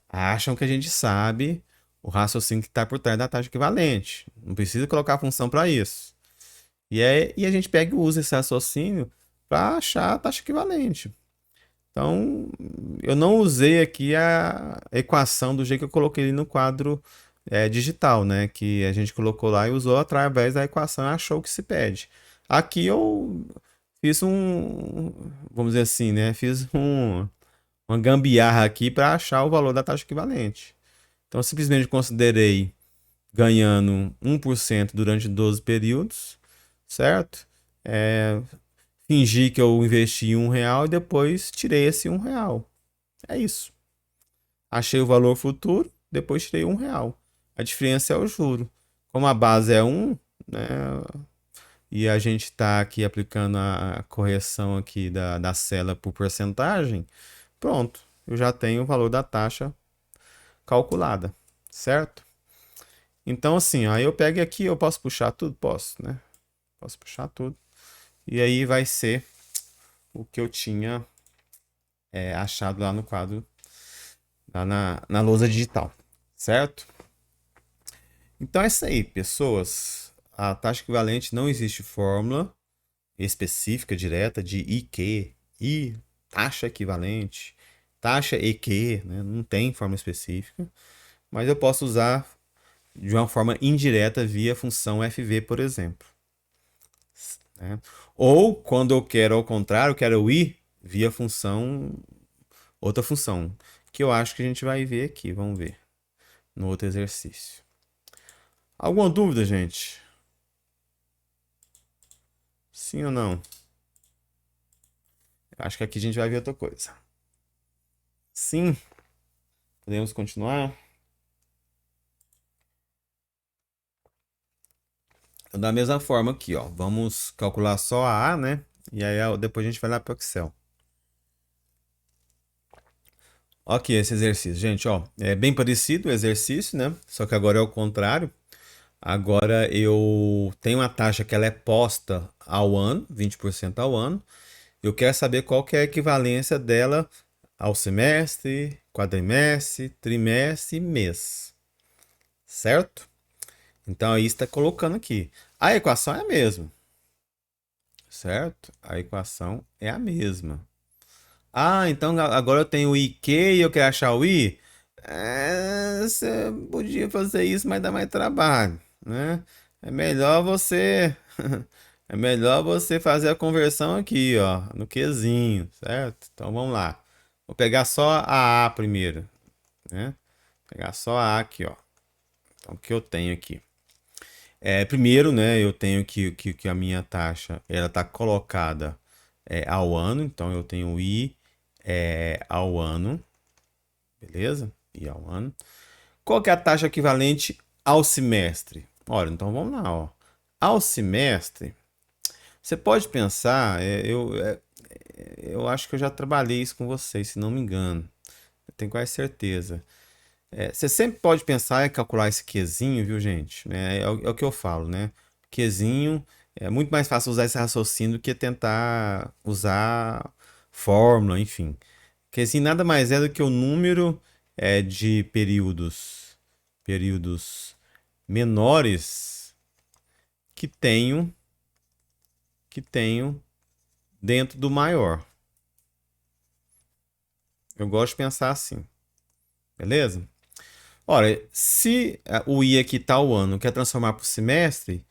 acham que a gente sabe o raciocínio que está por trás da taxa equivalente. Não precisa colocar função para isso. E a gente pega e usa esse raciocínio para achar a taxa equivalente. Então, eu não usei aqui a equação do jeito que eu coloquei no quadro digital, né? Que a gente colocou lá e usou através da equação e achou o que se pede. Aqui eu fiz vamos dizer assim, né? Fiz uma gambiarra aqui para achar o valor da taxa equivalente. Então, eu simplesmente considerei ganhando 1% durante 12 períodos, certo? Fingi que eu investi R$ 1 e depois tirei esse R$ 1. É isso. Achei o valor futuro, depois tirei R$ 1. A diferença é o juro. Como a base é 1, né? E a gente está aqui aplicando a correção aqui da célula por porcentagem, pronto. Eu já tenho o valor da taxa calculada, certo? Então, assim, aí eu pego aqui, eu posso puxar tudo? Posso, né? Posso puxar tudo. E aí vai ser o que eu tinha achado lá no quadro, lá na lousa digital, certo? Então é isso aí, pessoas. A taxa equivalente não existe fórmula específica, direta de IQ, I, taxa equivalente, taxa EQ, né? Não tem fórmula específica, mas eu posso usar de uma forma indireta via função FV, por exemplo. Né? Ou quando eu quero ao contrário, eu quero o I via outra função, que eu acho que a gente vai ver aqui, vamos ver, no outro exercício. Alguma dúvida, gente? Sim ou não? Acho que aqui a gente vai ver outra coisa. Sim, podemos continuar? Então, da mesma forma aqui, ó. Vamos calcular só a A, né? E aí depois a gente vai lá para o Excel. Ok, esse exercício, gente, ó. É bem parecido o exercício, né? Só que agora é o contrário. Agora eu tenho uma taxa que ela é posta ao ano, 20% ao ano. Eu quero saber qual que é a equivalência dela ao semestre, quadrimestre, trimestre e mês. Certo? Então aí está colocando aqui. A equação é a mesma, certo? A equação é a mesma. Ah, então agora eu tenho o IQ e eu quero achar o I? Você podia fazer isso, mas dá mais trabalho, né? É melhor você é melhor você fazer a conversão aqui, ó, no Qzinho, certo? Então vamos lá. Vou pegar só a primeiro, né? Vou pegar só a aqui, ó. Então o que eu tenho aqui? Primeiro, né, eu tenho que a minha taxa ela está colocada ao ano, então eu tenho I ao ano, beleza? I ao ano. Qual que é a taxa equivalente ao semestre? Olha, então vamos lá, ó. Ao semestre, você pode pensar, eu acho que eu já trabalhei isso com vocês, se não me engano. Eu tenho quase certeza. Você sempre pode pensar em calcular esse Qzinho, viu, gente? É o que eu falo, né? Qzinho é muito mais fácil usar esse raciocínio do que tentar usar fórmula, enfim. Qzinho nada mais é do que o número de períodos menores que tenho dentro do maior. Eu gosto de pensar assim, beleza? Ora, se o I aqui está o ano quer transformar para o semestre,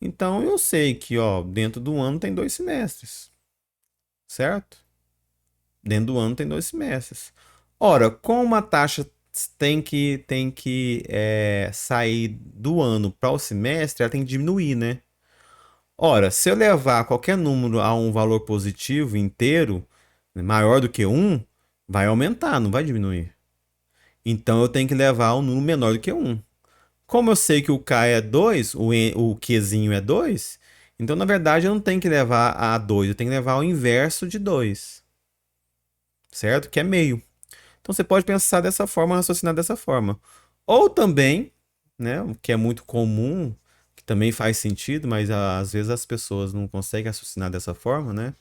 então eu sei que ó, dentro do ano tem 2 semestres, certo? Dentro do ano tem 2 semestres. Ora, com uma taxa sair do ano para o semestre, ela tem que diminuir, né? Ora, se eu levar qualquer número a um valor positivo inteiro, né, maior do que um, vai aumentar, não vai diminuir. Então eu tenho que levar um número menor do que um. Como eu sei que o K é 2, o Qzinho é 2, então na verdade eu não tenho que levar a 2, eu tenho que levar o inverso de 2, certo? Que é meio. Então você pode pensar dessa forma, raciocinar dessa forma. Ou também, né, o que é muito comum, que também faz sentido, mas às vezes as pessoas não conseguem raciocinar dessa forma, né?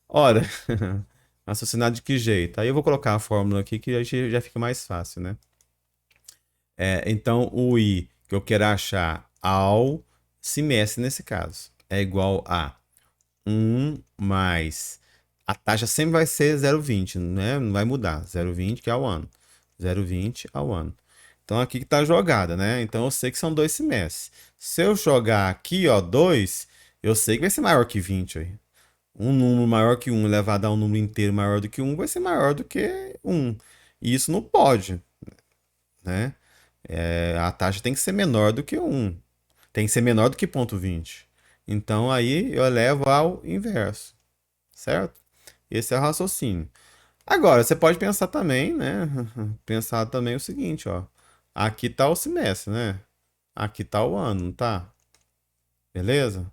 Ora, raciocinar de que jeito? Aí eu vou colocar a fórmula aqui que aí já fica mais fácil, né? Então, o I que eu quero achar ao semestre, nesse caso, é igual a 1 mais. A taxa sempre vai ser 0,20, né? Não vai mudar. 0,20 que é ao ano. 0,20 ao ano. Então, aqui que está a jogada, né? Então, eu sei que são 2 semestres. Se eu jogar aqui, ó, 2, eu sei que vai ser maior que 20 aí. Um número maior que um elevado a um número inteiro maior do que um vai ser maior do que um. E isso não pode, né? A taxa tem que ser menor do que um. Tem que ser menor do que 0,20. Então aí eu elevo ao inverso, certo? Esse é o raciocínio. Agora, você pode pensar também, né? Pensar também o seguinte, ó. Aqui tá o semestre, né? Aqui tá o ano, não tá? Beleza?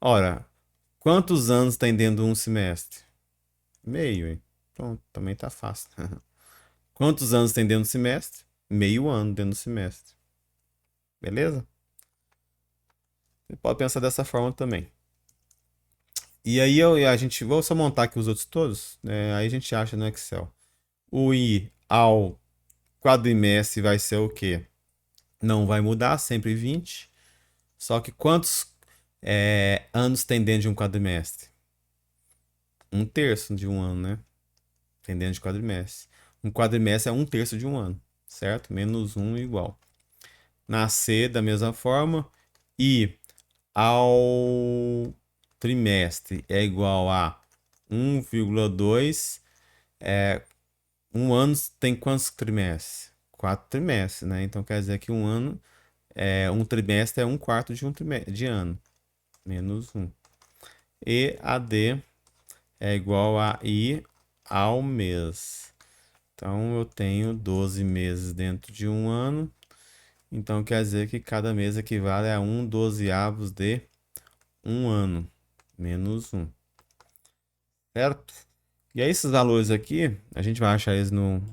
Ora, quantos anos tem dentro de um semestre? Meio, hein? Pronto, também tá fácil. Quantos anos tem dentro do semestre? Meio ano dentro do semestre. Beleza? Você pode pensar dessa forma também. E aí a gente vou só montar aqui os outros todos, né? Aí a gente acha no Excel. O I ao quadrimestre vai ser o quê? Não vai mudar, sempre 20. Só que quantos anos tem dentro de um quadrimestre? Um terço de um ano, né? Tem dentro de quadrimestre. Um quadrimestre é um terço de um ano, certo? Menos um igual. Na C, da mesma forma. I ao trimestre é igual a 1,2. Um ano tem quantos trimestres? 4 trimestres, né? Então quer dizer que um trimestre é um quarto de um trimestre, de ano, menos um. E a D é igual a I ao mês. Então eu tenho 12 meses dentro de um ano. Então quer dizer que cada mês equivale a 1/12 de um ano, menos um, certo? E aí esses valores aqui, a gente vai achar eles no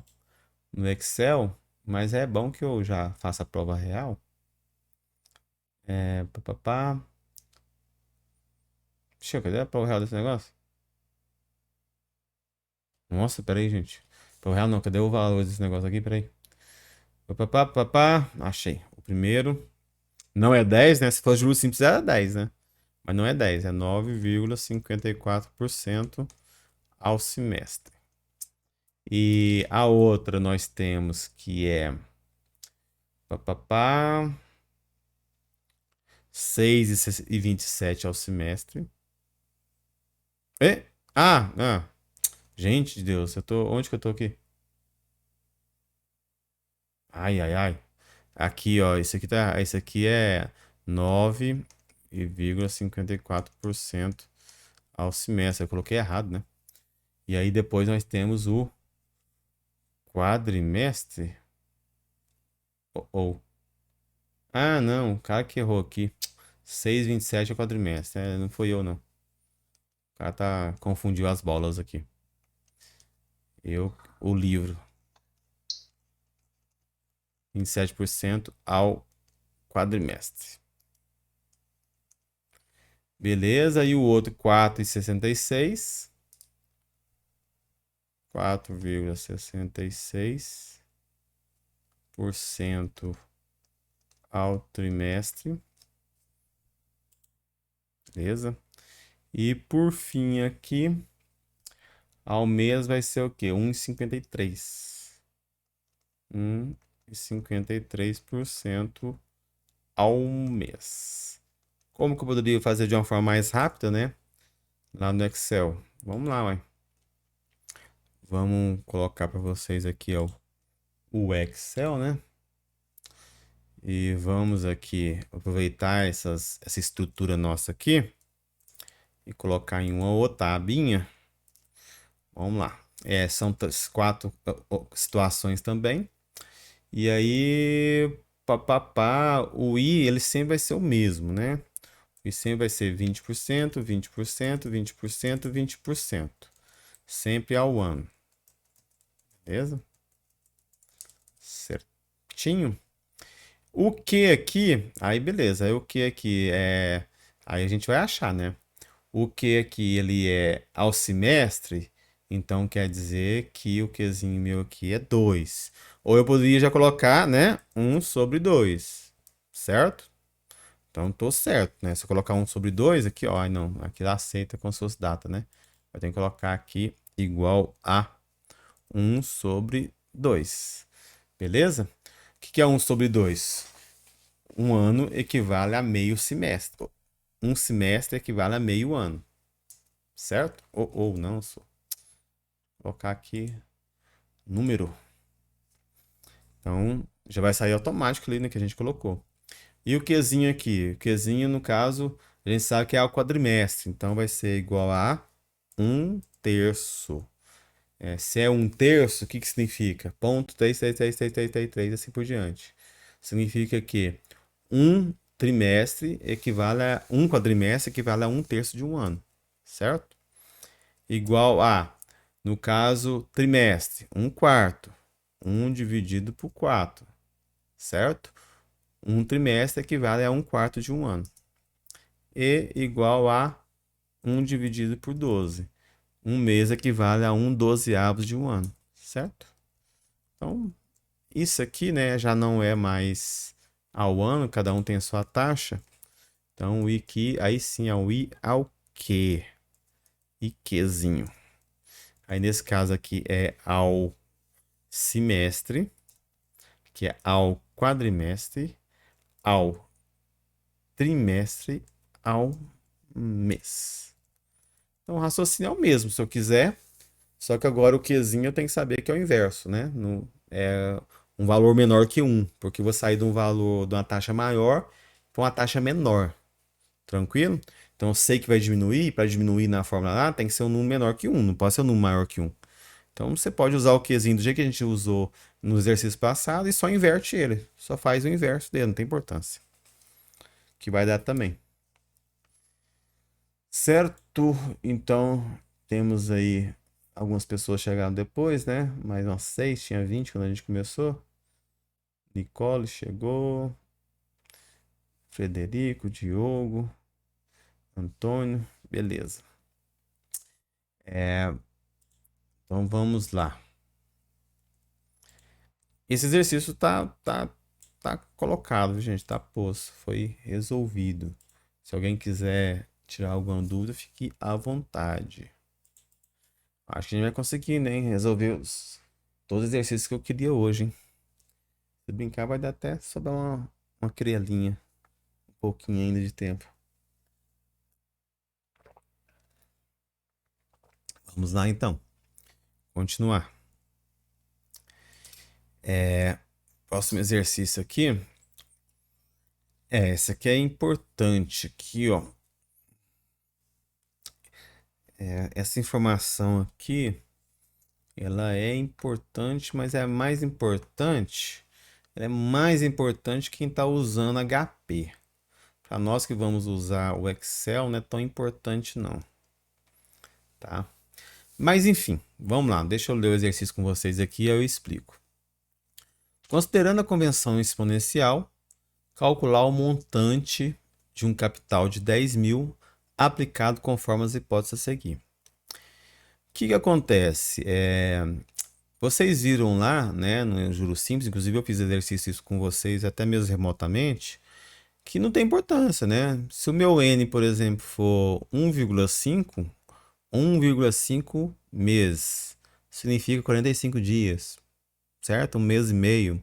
Excel, mas é bom que eu já faça a prova real. Papapá. Deixa cadê a prova real desse negócio? Nossa, peraí, gente. Prova real não, cadê o valor desse negócio aqui? Peraí. Papapá, papá. Achei. O primeiro. Não é 10, né? Se fosse juros simples era 10, né? Mas não é 10, é 9,54% ao semestre. E a outra nós temos que é papapá, 6,27 ao semestre. E? Ah, gente de Deus, eu tô. Onde que eu tô aqui? Ai, ai, ai. Aqui, ó, esse aqui é 9,54% ao semestre. Eu coloquei errado, né? E aí depois nós temos o quadrimestre. Ou. Ah, não, o cara que errou aqui. 6,27 é o quadrimestre. Não foi eu, não. O cara confundiu as bolas aqui. O livro. 27% ao quadrimestre. Beleza, e o outro 4,66. 4,66% ao trimestre. Beleza? E por fim aqui, ao mês vai ser o quê? 1,53. 1,53% ao mês. Como que eu poderia fazer de uma forma mais rápida, né? Lá no Excel. Vamos lá, ué. Vamos colocar para vocês aqui, ó, o Excel, né? E vamos aqui aproveitar essa estrutura nossa aqui e colocar em uma outra abinha. Vamos lá. São quatro situações também. E aí, papapá, o I, ele sempre vai ser o mesmo, né? O I sempre vai ser 20%, 20%, 20%, 20%. Sempre ao ano. Beleza? Certinho? O que aqui, aí beleza, aí o que aqui aí a gente vai achar, né? O que aqui ele é ao semestre, então quer dizer que o Qzinho meu aqui é 2. Ou eu poderia já colocar, né, 1/2, certo? Então tô certo, né? Se eu colocar 1/2 aqui, ó, não, aqui ela aceita como se fosse data, né? Eu tenho que colocar aqui igual a 1/2. Beleza? O que é 1/2? Um ano equivale a meio semestre. Um semestre equivale a meio ano. Certo? Ou não, só. Vou colocar aqui número. Então, já vai sair automático ali, né, que a gente colocou. E o Qzinho aqui? O Qzinho, no caso, a gente sabe que é o quadrimestre. Então, vai ser igual a 1/3. Se é 1/3, o que que significa? Ponto 3, assim por diante. Significa que um trimestre equivale a um quadrimestre equivale a 1/3 de um ano, certo? Igual a, no caso, trimestre, 1/4, 1 dividido por 4, certo? Um trimestre equivale a 1/4 de um ano. E igual a 1 dividido por 12. Um mês equivale a 1/12 de um ano, certo? Então, isso aqui, né, já não é mais ao ano, cada um tem a sua taxa. Então, o I aqui, aí sim é o I ao Q. IQzinho. Aí, nesse caso aqui, é ao semestre, que é ao quadrimestre, ao trimestre, ao mês. Então, o raciocínio é o mesmo, se eu quiser. Só que agora o Qzinho eu tenho que saber que é o inverso, né? É um valor menor que 1, porque eu vou sair de um valor, de uma taxa maior para uma taxa menor. Tranquilo? Então eu sei que vai diminuir, para diminuir na fórmula lá, tem que ser um número menor que 1, não pode ser um número maior que 1. Então você pode usar o Qzinho do jeito que a gente usou no exercício passado e só inverte ele. Só faz o inverso dele, não tem importância. Que vai dar também. Certo? Então temos aí algumas pessoas chegaram depois, né? Mais umas 6, tinha 20 quando a gente começou. Nicole chegou. Frederico, Diogo, Antônio, beleza. Então vamos lá. Esse exercício tá colocado, gente, tá posto, foi resolvido. Se alguém quiser tirar alguma dúvida, fique à vontade. Acho que a gente vai conseguir, né? Resolver todos os exercícios que eu queria hoje, hein? Se brincar, vai dar até sobrar uma crialinha. Um pouquinho ainda de tempo. Vamos lá, então. Continuar. Próximo exercício aqui. Esse aqui é importante. Aqui, ó. Essa informação aqui, ela é importante, mas é mais importante. Ela é mais importante quem está usando HP. Para nós que vamos usar o Excel, não é tão importante não, tá? Mas enfim, vamos lá. Deixa eu ler o exercício com vocês aqui e eu explico. Considerando a convenção exponencial, calcular o montante de um capital de 10.000 aplicado conforme as hipóteses a seguir. O que acontece? Vocês viram lá, né, no Juro Simples, inclusive eu fiz exercícios com vocês até mesmo remotamente, que não tem importância, né? Se o meu N, por exemplo, for 1,5 meses, significa 45 dias, certo? Um mês e meio.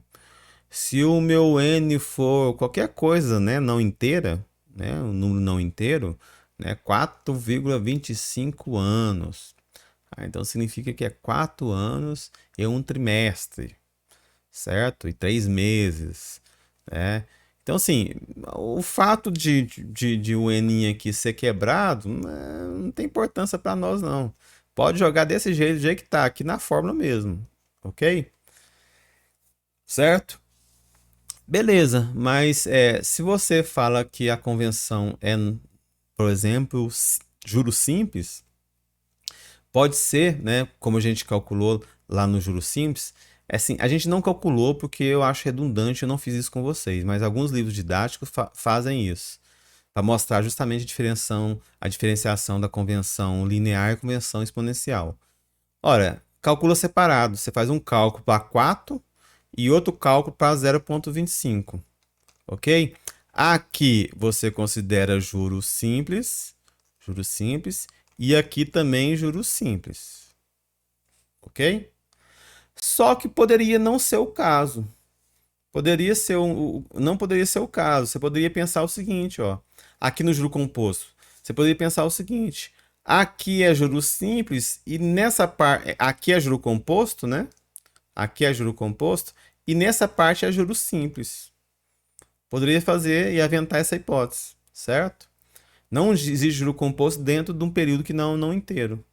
Se o meu N for qualquer coisa, né, não inteira, né, um número não inteiro, né, 4,25 anos. Então significa que é 4 anos e um trimestre, certo? E 3 meses, né? Então, assim, o fato de o N aqui ser quebrado não tem importância para nós, não. Pode jogar desse jeito, do jeito que tá, aqui na fórmula mesmo, ok? Certo? Beleza, mas se você fala que a convenção é, por exemplo, juros simples, pode ser, né, como a gente calculou lá no juros simples, é assim, a gente não calculou porque eu acho redundante, eu não fiz isso com vocês, mas alguns livros didáticos fazem isso, para mostrar justamente a diferenciação da convenção linear e convenção exponencial. Ora, calcula separado, você faz um cálculo para 4 e outro cálculo para 0,25, ok? Aqui você considera juros simples, e aqui também juros simples, ok? Só que poderia não ser o caso. Não poderia ser o caso. Você poderia pensar o seguinte, ó. Aqui no juro composto, você poderia pensar o seguinte: aqui é juro simples e nessa parte, aqui é juro composto, né? Aqui é juro composto e nessa parte é juro simples. Poderia fazer e aventar essa hipótese, certo? Não existe juro composto dentro de um período que não inteiro.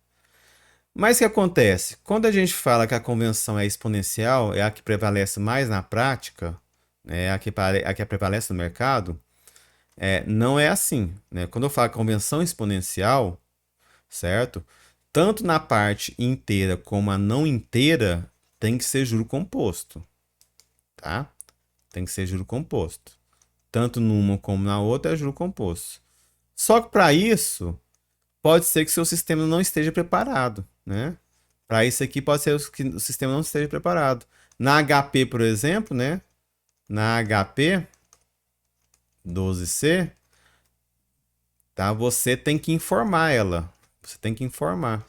Mas o que acontece? Quando a gente fala que a convenção é exponencial, é a que prevalece mais na prática, né, a que prevalece no mercado, não é assim. Né? Quando eu falo convenção exponencial, certo? Tanto na parte inteira como a não inteira, tem que ser juro composto, tá? Tem que ser juro composto. Tanto numa como na outra é juro composto. Só que para isso, pode ser que seu sistema não esteja preparado, né? Para isso aqui pode ser que o sistema não esteja preparado. Na HP, por exemplo, né? Na HP 12C, tá? Você tem que informar ela. Você tem que informar.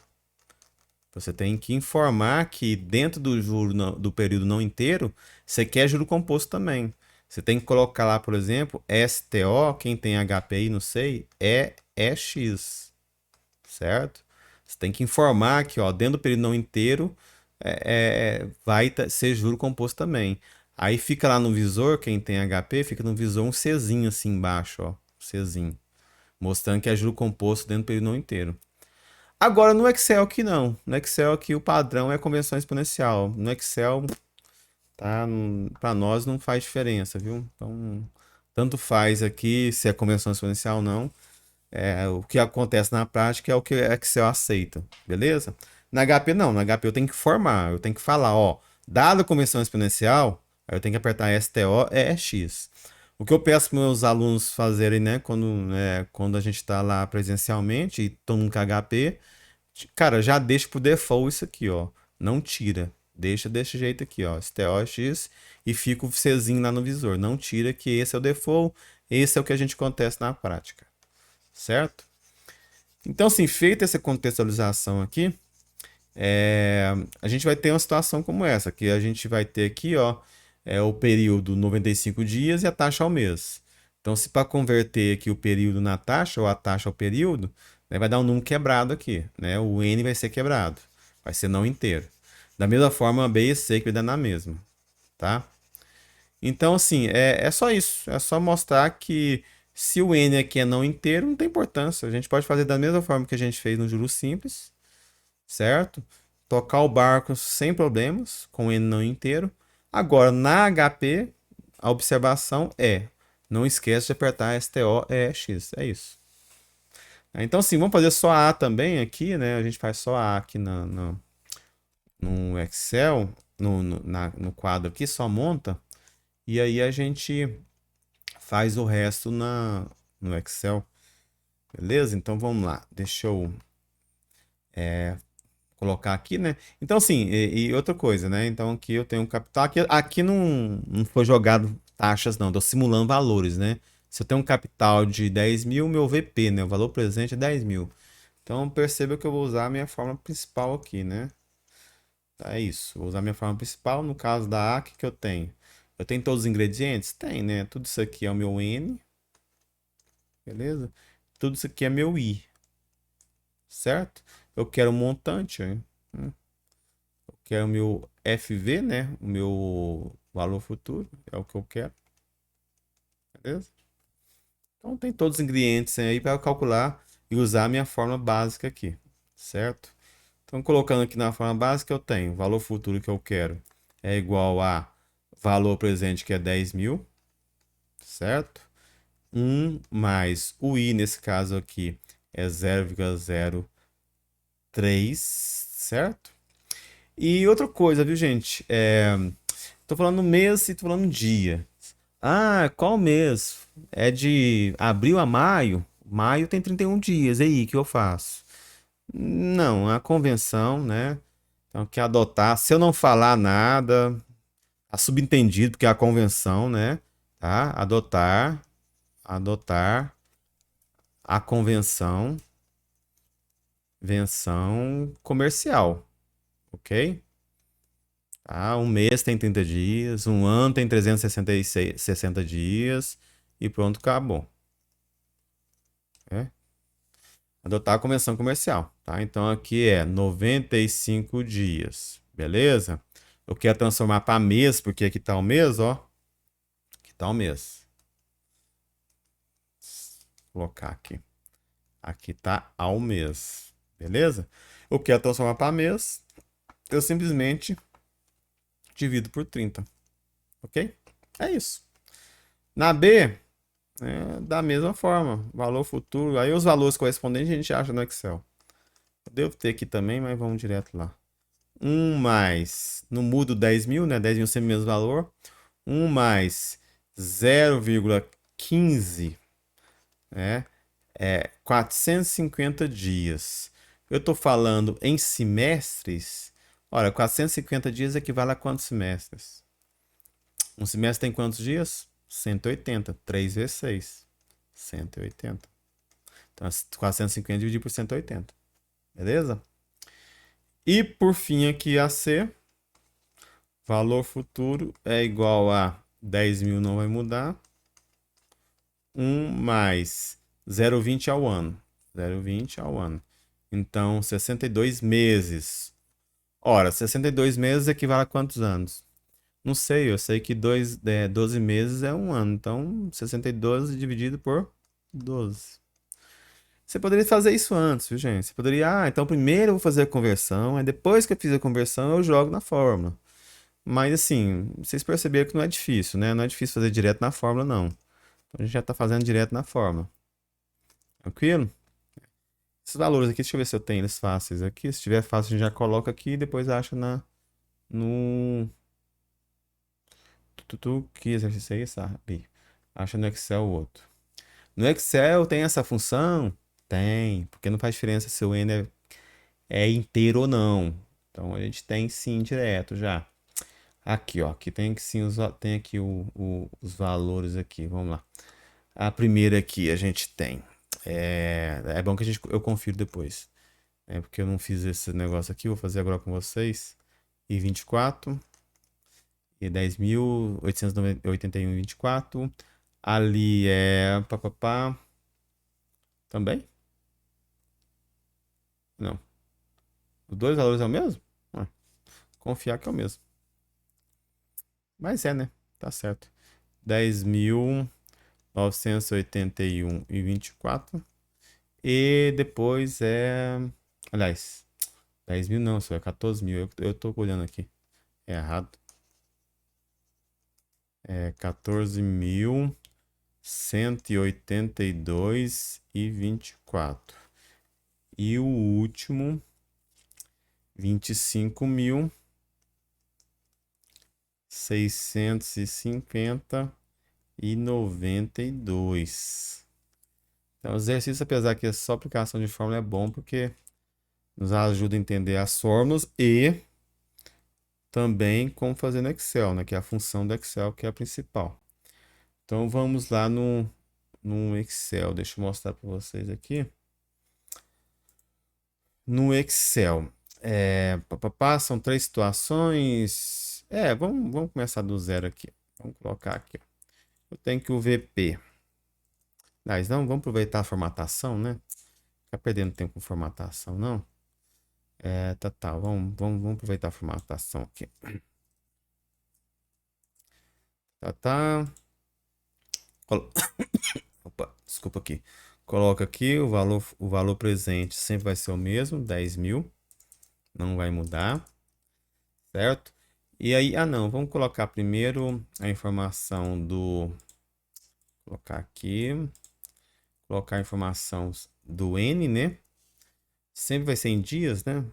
Você tem que informar que dentro do juro do período não inteiro, você quer juro composto também. Você tem que colocar lá, por exemplo, STO, quem tem HPI, não sei, é X, certo? Você tem que informar que, ó, dentro do período não inteiro, vai ser juro composto também. Aí fica lá no visor, quem tem HP, fica no visor um Czinho assim embaixo, ó, Czinho, mostrando que é juro composto dentro do período não inteiro. Agora no Excel aqui não. No Excel aqui o padrão é conversão exponencial. No Excel, tá, para nós não faz diferença, viu? Então, tanto faz aqui se é conversão exponencial ou não. O que acontece na prática é o que o Excel aceita, beleza? Na HP não, na HP eu tenho que formar, eu tenho que falar, ó, dada a conversão exponencial, aí eu tenho que apertar STO X. O que eu peço para meus alunos fazerem, né, quando a gente está lá presencialmente e todo mundo com HP, cara, já deixa pro default isso aqui, ó, não tira, deixa desse jeito aqui, ó, STO X e fica o Czinho lá no visor, não tira que esse é o default, esse é o que a gente acontece na prática, certo? Então, assim, feita essa contextualização aqui, a gente vai ter uma situação como essa, que a gente vai ter aqui, ó, o período 95 dias e a taxa ao mês. Então, se para converter aqui o período na taxa ou a taxa ao período, né, vai dar um número quebrado aqui, né? O N vai ser quebrado, vai ser não inteiro. Da mesma forma, a B e C que vai dar na mesma, tá? Então, assim, é só isso. É só mostrar que se o N aqui é não inteiro, não tem importância. A gente pode fazer da mesma forma que a gente fez no juros simples, certo? Tocar o barco sem problemas, com o N não inteiro. Agora, na HP, a observação não esqueça de apertar STO-X. É isso. Então, assim, vamos fazer só a A também aqui, né? A gente faz só a A aqui no Excel, no quadro aqui, só monta. E aí a gente faz o resto no Excel. Beleza? Então vamos lá. Deixa eu colocar aqui, né? Então, assim, e outra coisa, né? Então aqui eu tenho um capital. Aqui não foi jogado taxas, não. Estou simulando valores, né? Se eu tenho um capital de 10 mil, meu VP, né? O valor presente é 10 mil. Então perceba que eu vou usar a minha forma principal aqui, né? É isso. Vou usar a minha forma principal. No caso da A, o que que eu tenho? Eu tenho todos os ingredientes? Tem, né? Tudo isso aqui é o meu N, beleza? Tudo isso aqui é meu I, certo? Eu quero um montante, hein? Eu quero meu FV, né? O meu valor futuro, é o que eu quero, beleza? Então tem todos os ingredientes aí para calcular e usar a minha fórmula básica aqui, certo? Então colocando aqui na forma básica eu tenho o valor futuro que eu quero é igual a valor presente que é 10.000, certo? 1 mais o I nesse caso aqui é 0,03, certo? E outra coisa, viu, gente? Tô falando mês e tô falando dia. Ah, qual mês? É de abril a maio? Maio tem 31 dias. E aí, o que eu faço? Não, a convenção, né? Então, que adotar. Se eu não falar nada, tá subentendido, porque é a convenção, né? Tá? Adotar a convenção comercial, ok? Tá? Um mês tem 30 dias, um ano tem 366, 60 dias e pronto, acabou. É? Adotar a convenção comercial, tá? Então aqui é 95 dias, beleza? Eu quero transformar para mês, porque aqui tá o mês, ó. Aqui tá o mês. Vou colocar aqui. Aqui tá ao mês, beleza? Eu quero transformar para mês, eu simplesmente divido por 30, ok? É isso. Na B, da mesma forma, valor futuro. Aí os valores correspondentes a gente acha no Excel. Eu devo ter aqui também, mas vamos direto lá. 1 mais, não muda o 10.000, né? 10.000 sempre o mesmo valor. 1 mais 0,15, né? É 450 dias. Eu estou falando em semestres. Olha, 450 dias equivale a quantos semestres? Um semestre tem quantos dias? 180. 3 vezes 6. 180. Então, 450 dividido por 180. Beleza? E por fim aqui a C, valor futuro é igual a 10.000, não vai mudar. 1 mais 0,20 ao ano. 0,20 ao ano. Então, 62 meses. Ora, 62 meses equivale a quantos anos? Não sei, eu sei que 12 meses é um ano. Então, 62 dividido por 12. Você poderia fazer isso antes, viu, gente? Você poderia, então primeiro eu vou fazer a conversão, aí depois que eu fiz a conversão eu jogo na fórmula. Mas assim, vocês perceberam que não é difícil, né? Não é difícil fazer direto na fórmula, não. Então a gente já está fazendo direto na fórmula. Tranquilo? Esses valores aqui, deixa eu ver se eu tenho eles fáceis aqui. Se tiver fácil, a gente já coloca aqui e depois acha no. Que exercício é esse, sabe? Acha no Excel o outro. No Excel tem essa função? Tem, porque não faz diferença se o N é inteiro ou não. Então a gente tem sim direto já. Aqui, ó, aqui tem que sim tem aqui os valores aqui. Vamos lá. A primeira aqui a gente tem. É bom que eu confiro depois. Porque eu não fiz esse negócio aqui, vou fazer agora com vocês. E 24 e 10.881,24. Ali é papapá. Também? Não. Os dois valores é o mesmo? Ah, confiar que é o mesmo. Mas é, né? Tá certo. 10.981,24. E depois é. Aliás, 10.000 não, só é 14.000. Eu tô olhando aqui. É errado. É 14.182,24. E o último, 25.650,92. Então, o exercício, apesar que é só aplicação de fórmula, é bom porque nos ajuda a entender as fórmulas e também como fazer no Excel, né? Que é a função do Excel, que é a principal. Então, vamos lá no Excel. Deixa eu mostrar para vocês aqui. No Excel, são três situações. Vamos começar do zero aqui. Vamos colocar aqui. Eu tenho que o VP. Mas não, vamos aproveitar a formatação, né? Ficar perdendo tempo com formatação, não. Tá. Vamos aproveitar a formatação aqui. Tá. Colo- Opa, desculpa aqui. Coloca aqui o valor presente sempre vai ser o mesmo, 10.000. Não vai mudar, certo? E aí, não, vamos colocar primeiro a informação do... Colocar aqui, colocar a informação do N, né? Sempre vai ser em dias, né?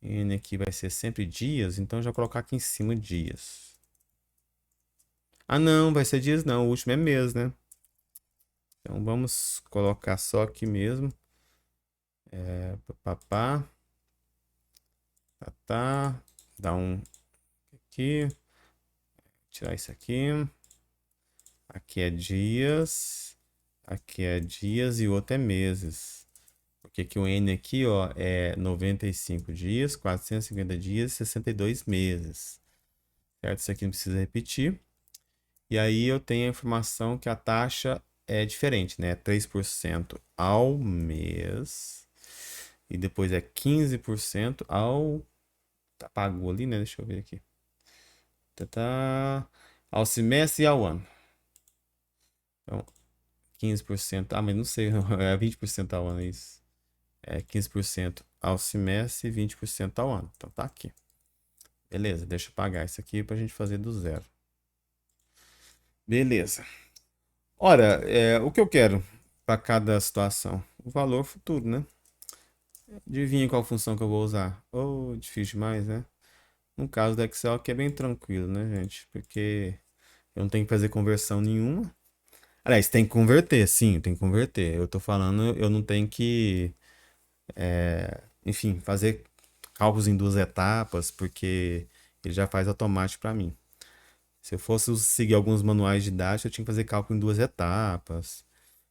N aqui vai ser sempre dias, então já vou colocar aqui em cima dias. Não, vai ser dias não, o último é mês, né? Então vamos colocar só aqui mesmo. Papá, tá. Dá um aqui, tirar isso aqui. Aqui é dias e o outro é meses. Porque aqui o N aqui, ó, é 95 dias, 450 dias, 62 meses. Certo? Isso aqui não precisa repetir. E aí eu tenho a informação que a taxa é diferente, né? 3% ao mês. E depois é 15% ao... Pagou ali, né? Deixa eu ver aqui. Ao semestre e ao ano. Então, 15%. Mas não sei, é 20% ao ano isso. É 15% ao semestre e 20% ao ano. Então tá aqui. Beleza, deixa eu pagar isso aqui pra gente fazer do zero. Beleza. Ora, o que eu quero para cada situação? O valor futuro, né? Adivinha qual função que eu vou usar? Difícil demais, né? No caso do Excel aqui é bem tranquilo, né, gente? Porque eu não tenho que fazer conversão nenhuma. Aliás, tem que converter, sim, tem que converter. Eu tô falando, eu não tenho que, enfim, fazer cálculos em duas etapas, porque ele já faz automático para mim. Se eu fosse seguir alguns manuais didáticos, eu tinha que fazer cálculo em duas etapas.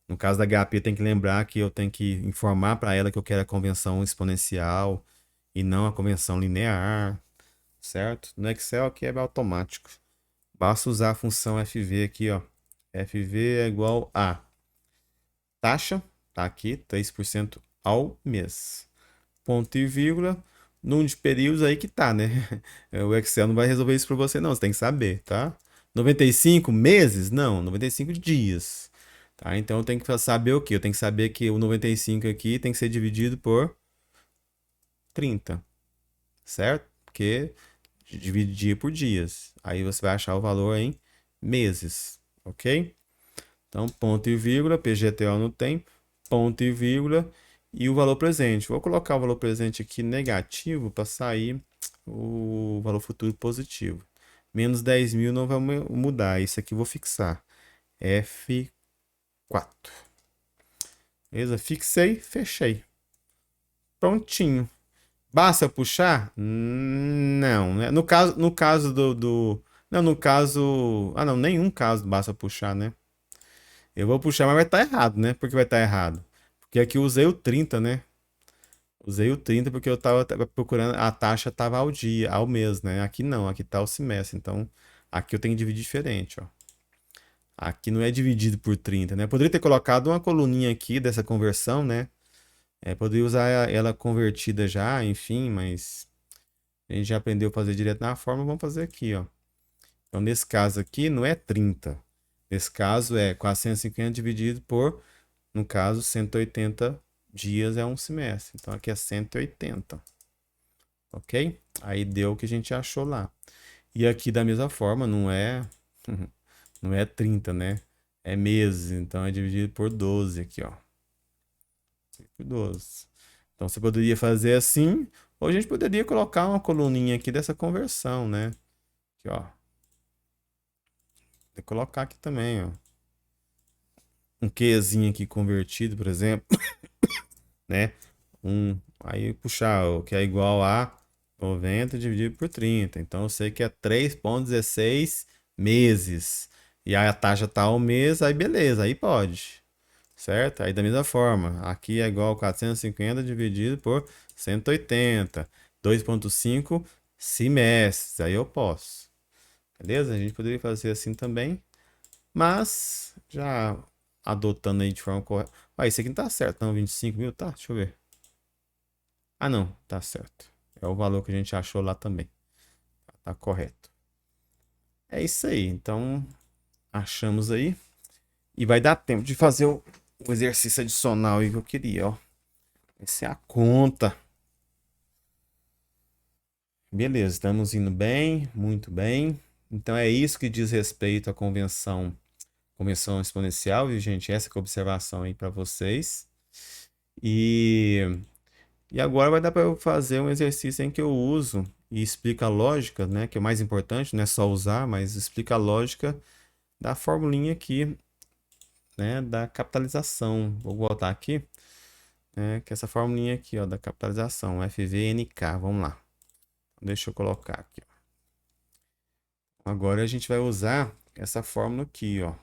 No caso da HP, tem que lembrar que eu tenho que informar para ela que eu quero a convenção exponencial e não a convenção linear, certo? No Excel aqui é automático. Basta usar a função FV aqui, ó. FV é igual a taxa, tá aqui, 3% ao mês. Ponto e vírgula, número de períodos aí que tá, né? O Excel não vai resolver isso para você, não. Você tem que saber, tá? 95 meses? Não, 95 dias. Tá? Então eu tenho que saber o quê? Eu tenho que saber que o 95 aqui tem que ser dividido por 30, certo? Porque divide dia por dias. Aí você vai achar o valor em meses, ok? Então, ponto e vírgula, PGTO no tempo, ponto e vírgula, e o valor presente. Vou colocar o valor presente aqui negativo para sair o valor futuro positivo. Menos 10.000 não vai mudar. Isso aqui eu vou fixar. F4. Beleza? Fixei, fechei. Prontinho. Basta puxar? Não, né? No caso Não, no caso... não, nenhum caso basta puxar, né? Eu vou puxar, mas vai estar errado, né? Por que vai estar errado? Porque aqui eu usei o 30, né? Usei o 30 porque eu tava procurando, a taxa tava ao dia, ao mês, né? Aqui não, aqui tá o semestre. Então, aqui eu tenho que dividir diferente, ó. Aqui não é dividido por 30, né? Poderia ter colocado uma coluninha aqui dessa conversão, né? Poderia usar ela convertida já, enfim, mas a gente já aprendeu a fazer direto na forma, vamos fazer aqui, ó. Então, nesse caso aqui, não é 30. Nesse caso, é 450 dividido por, no caso, 180 dias é um semestre. Então, aqui é 180. Ok? Aí deu o que a gente achou lá. E aqui, da mesma forma, não é, não é 30, né? É meses. Então, é dividido por 12 aqui, ó. Por 12. Então, você poderia fazer assim, ou a gente poderia colocar uma coluninha aqui dessa conversão, né? Aqui, ó. Vou colocar aqui também, ó. Um Qzinho aqui convertido, por exemplo, né? Aí puxar o que é igual a 90 dividido por 30. Então eu sei que é 3,16 meses. E aí a taxa tá ao mês, aí beleza, aí pode. Certo? Aí da mesma forma, aqui é igual a 450 dividido por 180. 2,5 semestres. Aí eu posso. Beleza? A gente poderia fazer assim também. Mas já adotando aí de forma correta. Esse aqui não tá certo, não. 25.000, tá? Deixa eu ver. Ah, não, tá certo. É o valor que a gente achou lá também. Tá correto. É isso aí. Então, achamos aí. E vai dar tempo de fazer o exercício adicional aí que eu queria, ó. Essa é a conta. Beleza, estamos indo bem, muito bem. Então é isso que diz respeito à convenção exponencial, viu, gente? Essa que é a observação aí para vocês. E, e agora vai dar para eu fazer um exercício em que eu uso e explica a lógica, né? Que é o mais importante, não é só usar, mas explica a lógica da formulinha aqui, né? Da capitalização. Vou voltar aqui, né? Que é essa formulinha aqui, ó, da capitalização, FVNK. Vamos lá. Deixa eu colocar aqui, ó. Agora a gente vai usar essa fórmula aqui, ó.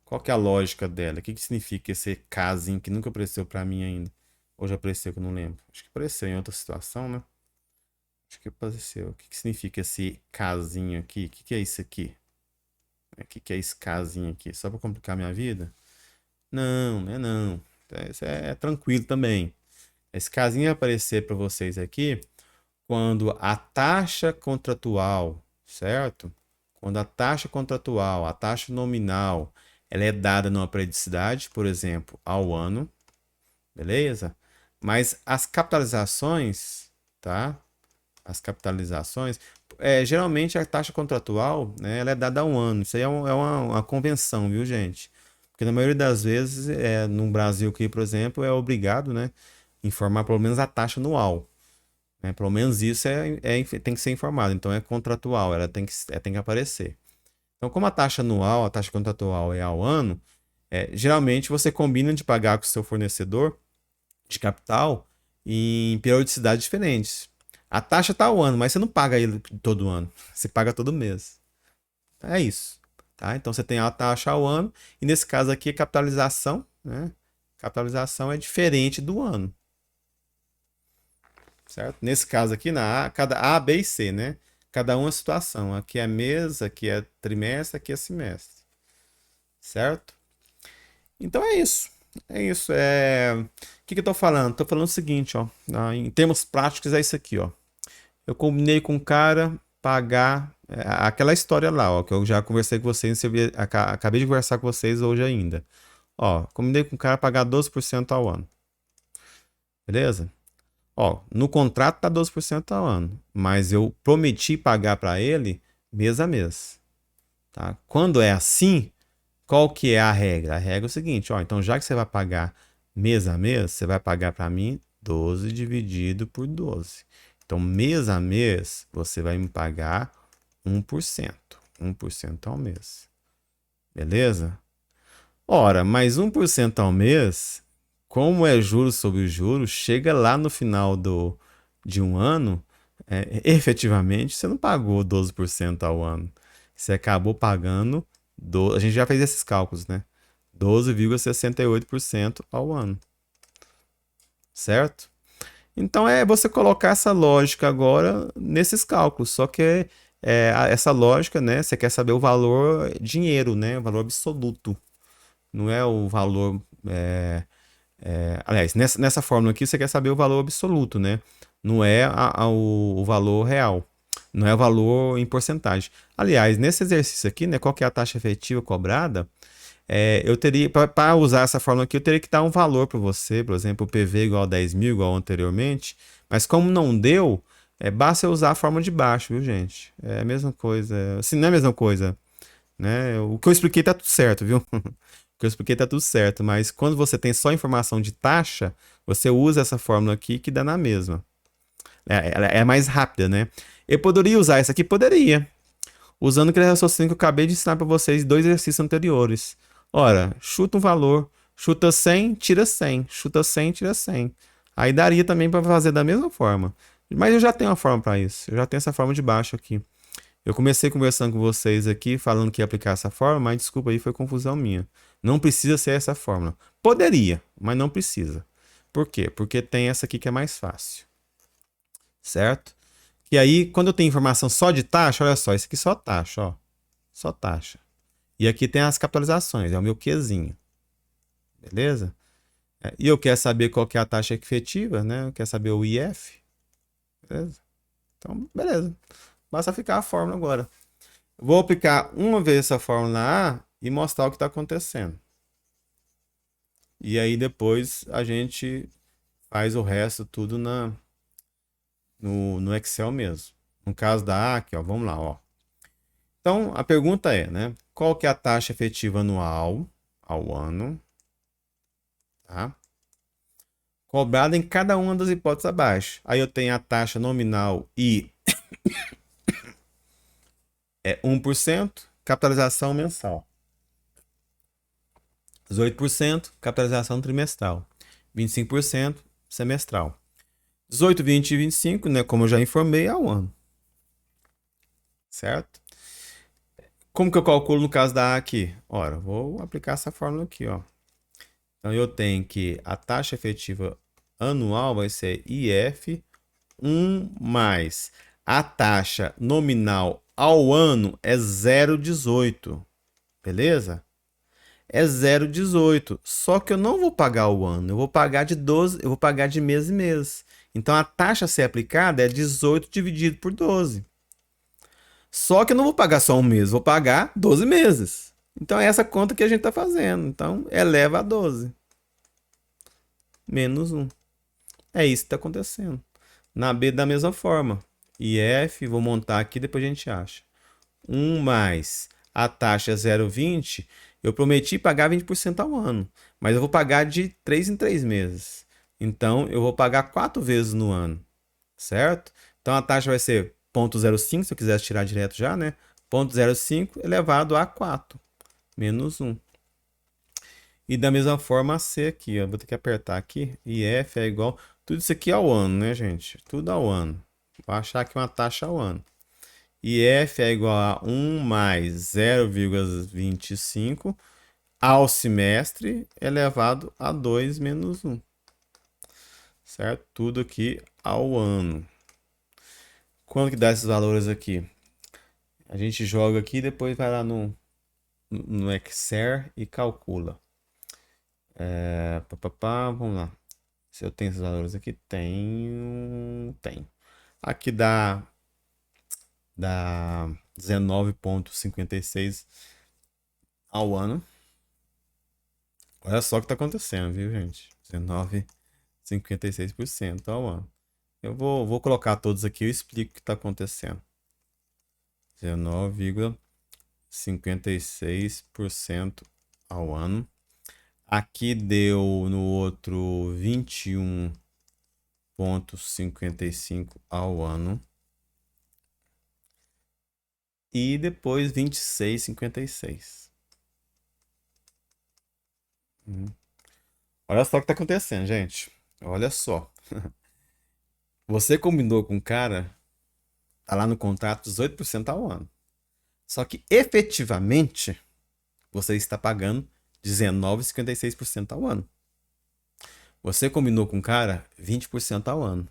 Qual que é a lógica dela? O que que significa esse casinho que nunca apareceu para mim ainda? Ou já apareceu que eu não lembro? Acho que apareceu em outra situação, né? Acho que apareceu. O que que significa esse casinho aqui? O que que é isso aqui? O que é esse casinho aqui? Só para complicar minha vida? Não, né? Não. Isso é tranquilo também. Esse casinho vai aparecer para vocês aqui quando a taxa contratual, certo? Quando a taxa contratual, a taxa nominal, ela é dada numa periodicidade, por exemplo, ao ano, beleza? Mas as capitalizações, tá? As capitalizações, geralmente a taxa contratual, né, ela é dada a um ano. Isso aí uma convenção, viu, gente? Porque na maioria das vezes, no Brasil aqui, por exemplo, é obrigado, né, informar pelo menos a taxa anual. Né? Pelo menos isso tem que ser informado. Então é contratual, ela tem que aparecer. Então, como a taxa anual, a taxa contratual é ao ano, geralmente você combina de pagar com o seu fornecedor de capital em periodicidades diferentes. A taxa está ao ano, mas você não paga ele todo ano. Você paga todo mês. É isso. Tá? Então você tem a taxa ao ano, e nesse caso aqui, capitalização, né? Capitalização é diferente do ano. Certo? Nesse caso aqui, cada A, B e C, né? Cada uma situação. Aqui é mês, aqui é trimestre, aqui é semestre. Certo? Então é isso. É isso. O que eu tô falando? Tô falando o seguinte, ó. Em termos práticos, é isso aqui, ó. Eu combinei com o cara pagar aquela história lá, ó, que eu já conversei com vocês, acabei de conversar com vocês hoje ainda. Ó, combinei com o cara pagar 12% ao ano. Beleza? Ó, no contrato tá 12% ao ano, mas eu prometi pagar para ele mês a mês, tá? Quando é assim, qual que é a regra? A regra é o seguinte, ó, então já que você vai pagar mês a mês, você vai pagar para mim 12 dividido por 12. Então, mês a mês, você vai me pagar 1%. 1% ao mês. Beleza? Ora, mas 1% ao mês, como é juros sobre juros, chega lá no final de um ano, efetivamente você não pagou 12% ao ano. Você acabou pagando, a gente já fez esses cálculos, né? 12,68% ao ano. Certo? Então é você colocar essa lógica agora nesses cálculos. Só que essa lógica, né? Você quer saber o valor dinheiro, né? O valor absoluto. Não é o valor. Aliás, nessa fórmula aqui você quer saber o valor absoluto, né? Não é o valor real. Não é o valor em porcentagem. Aliás, nesse exercício aqui, né? Qual que é a taxa efetiva cobrada? Eu teria, para usar essa fórmula aqui, eu teria que dar um valor para você, por exemplo, o PV igual a 10 mil, igual anteriormente. Mas como não deu, basta eu usar a fórmula de baixo, viu, gente? É a mesma coisa. Assim, não é a mesma coisa, né? O que eu expliquei tá tudo certo, viu? O que eu expliquei tá tudo certo, mas quando você tem só informação de taxa, você usa essa fórmula aqui que dá na mesma. Ela é mais rápida, né? Eu poderia usar essa aqui? Poderia. Usando aquele raciocínio que eu acabei de ensinar para vocês em dois exercícios anteriores. Ora, chuta um valor, chuta 100, tira 100, chuta 100, tira 100. Aí daria também para fazer da mesma forma. Mas eu já tenho uma forma para isso. Eu já tenho essa forma de baixo aqui. Eu comecei conversando com vocês aqui, falando que ia aplicar essa forma, mas desculpa aí, foi confusão minha. Não precisa ser essa fórmula. Poderia, mas não precisa. Por quê? Porque tem essa aqui que é mais fácil. Certo? E aí, quando eu tenho informação só de taxa, olha só, isso aqui é só taxa, ó. Só taxa. E aqui tem as capitalizações, é o meu Qzinho. Beleza? E eu quero saber qual que é a taxa efetiva, né? Eu quero saber o IF. Beleza? Então, beleza. Basta ficar a fórmula agora. Vou aplicar uma vez essa fórmula na A e mostrar o que está acontecendo. E aí depois a gente faz o resto tudo no Excel mesmo. No caso da A, aqui, ó, vamos lá, ó. Então, a pergunta é, né? Qual que é a taxa efetiva anual ao ano, tá? Cobrada em cada uma das hipóteses abaixo. Aí eu tenho a taxa nominal I é 1%, capitalização mensal. 18%, capitalização trimestral. 25%, semestral. 18, 20 e 25, né, como eu já informei, ao ano. Certo? Como que eu calculo no caso da A aqui? Ora, vou aplicar essa fórmula aqui, ó. Então eu tenho que a taxa efetiva anual vai ser IF 1 mais a taxa nominal ao ano é 0,18. Beleza? É 0,18. Só que eu não vou pagar o ano, eu vou pagar de 12, eu vou pagar de mês em mês. Então a taxa a ser aplicada é 18 dividido por 12. Só que eu não vou pagar só um mês, vou pagar 12 meses. Então é essa conta que a gente está fazendo. Então eleva a 12 menos 1. É isso que está acontecendo. Na B da mesma forma. IF, vou montar aqui, depois a gente acha. 1 mais a taxa 0,20, eu prometi pagar 20% ao ano, mas eu vou pagar de 3 em 3 meses. Então, eu vou pagar 4 vezes no ano, certo? Então, a taxa vai ser 0,05, se eu quisesse tirar direto já, né? 0,05 elevado a 4, menos 1. E da mesma forma a C aqui, ó. Vou ter que apertar aqui. IF é igual... Tudo isso aqui ao ano, né, gente? Tudo ao ano. Vou achar aqui uma taxa ao ano. IF é igual a 1 mais 0,25 ao semestre elevado a 2 menos 1. Certo? Tudo aqui ao ano. Quanto que dá esses valores aqui? A gente joga aqui e depois vai lá no Excel e calcula. Vamos lá. Se eu tenho esses valores aqui, tenho. Tem. Aqui dá 19,56 ao ano. Olha só o que está acontecendo, viu, gente? 19,56% ao ano. Eu vou colocar todos aqui e eu explico o que está acontecendo. 19,56% ao ano. Aqui deu no outro 21,55 ao ano. E depois 26,56. Olha só o que tá acontecendo, gente. Olha só. Você combinou com o cara, tá lá no contrato 18% ao ano. Só que efetivamente você está pagando 19,56% ao ano. Você combinou com o cara 20% ao ano.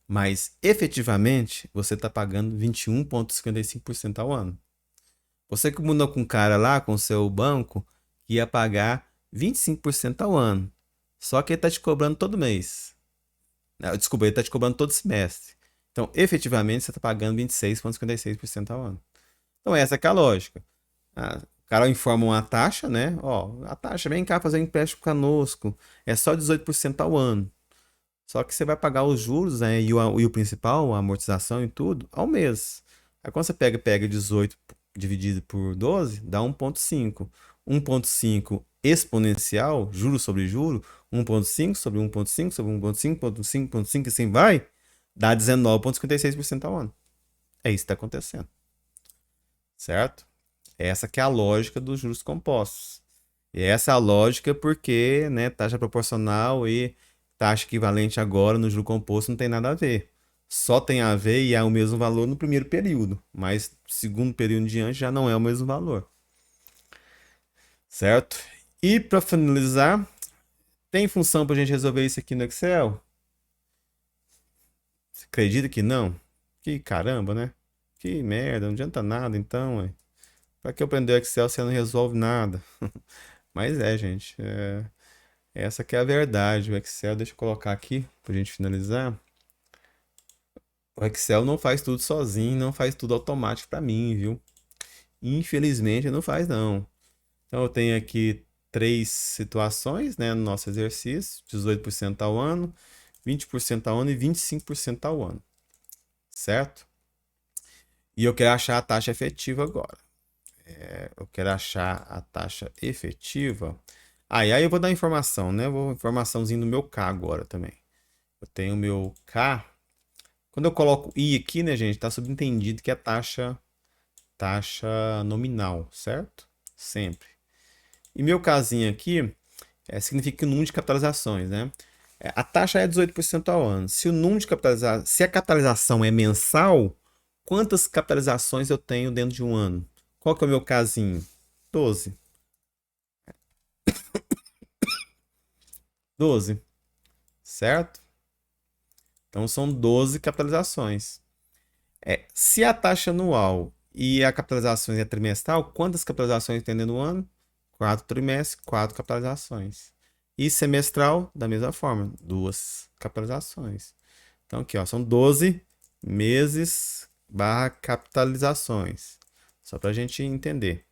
Mas efetivamente você está pagando 21,55% ao ano. Você combinou com o cara lá, com o seu banco, que ia pagar 25% ao ano. Só que ele está te cobrando todo mês. Desculpa, ele está te cobrando todo semestre. Então, efetivamente, você está pagando 26,56% ao ano. Então, essa que é a lógica. O cara informa uma taxa, né? Ó, a taxa, vem cá fazer um empréstimo conosco. É só 18% ao ano. Só que você vai pagar os juros, né? E o principal, a amortização e tudo, ao mês. Aí quando você pega 18 dividido por 12, dá 1,5. 1,5 exponencial, juro sobre juro, 1,5 sobre 1,5 sobre 1,5, 1,5 e assim vai, dá 19,56% ao ano. É isso que está acontecendo. Certo? Essa que é a lógica dos juros compostos. E essa é a lógica porque, né, taxa proporcional e taxa equivalente agora no juro composto não tem nada a ver. Só tem a ver e é o mesmo valor no primeiro período, mas segundo período em diante já não é o mesmo valor. Certo? E para finalizar, tem função para a gente resolver isso aqui no Excel? Você acredita que não? Que caramba, né? Que merda, não adianta nada então. Para que eu aprender o Excel se eu não resolve nada? Mas gente. Essa que é a verdade. O Excel, deixa eu colocar aqui pra gente finalizar. O Excel não faz tudo sozinho, não faz tudo automático para mim, viu? Infelizmente não faz não. Então eu tenho aqui três situações, né, no nosso exercício: 18% ao ano, 20% ao ano e 25% ao ano, certo? E eu quero achar a taxa efetiva agora. Eu quero achar a taxa efetiva. Aí eu vou dar informação, né? Vou informaçãozinho do meu K agora também. Eu tenho o meu K. Quando eu coloco I aqui, né, gente, tá subentendido que é taxa nominal, certo? Sempre. E meu casinho aqui significa o número de capitalizações, né? A taxa é 18% ao ano. Se o número de capitalização, se a capitalização é mensal, quantas capitalizações eu tenho dentro de um ano? Qual que é o meu casinho? 12. 12, certo? Então são 12 capitalizações. Se a taxa anual e a capitalização é trimestral, quantas capitalizações tem dentro do ano? 4 trimestres, 4 capitalizações. E semestral, da mesma forma, 2 capitalizações. Então aqui, ó, são 12 meses barra capitalizações. Só para a gente entender.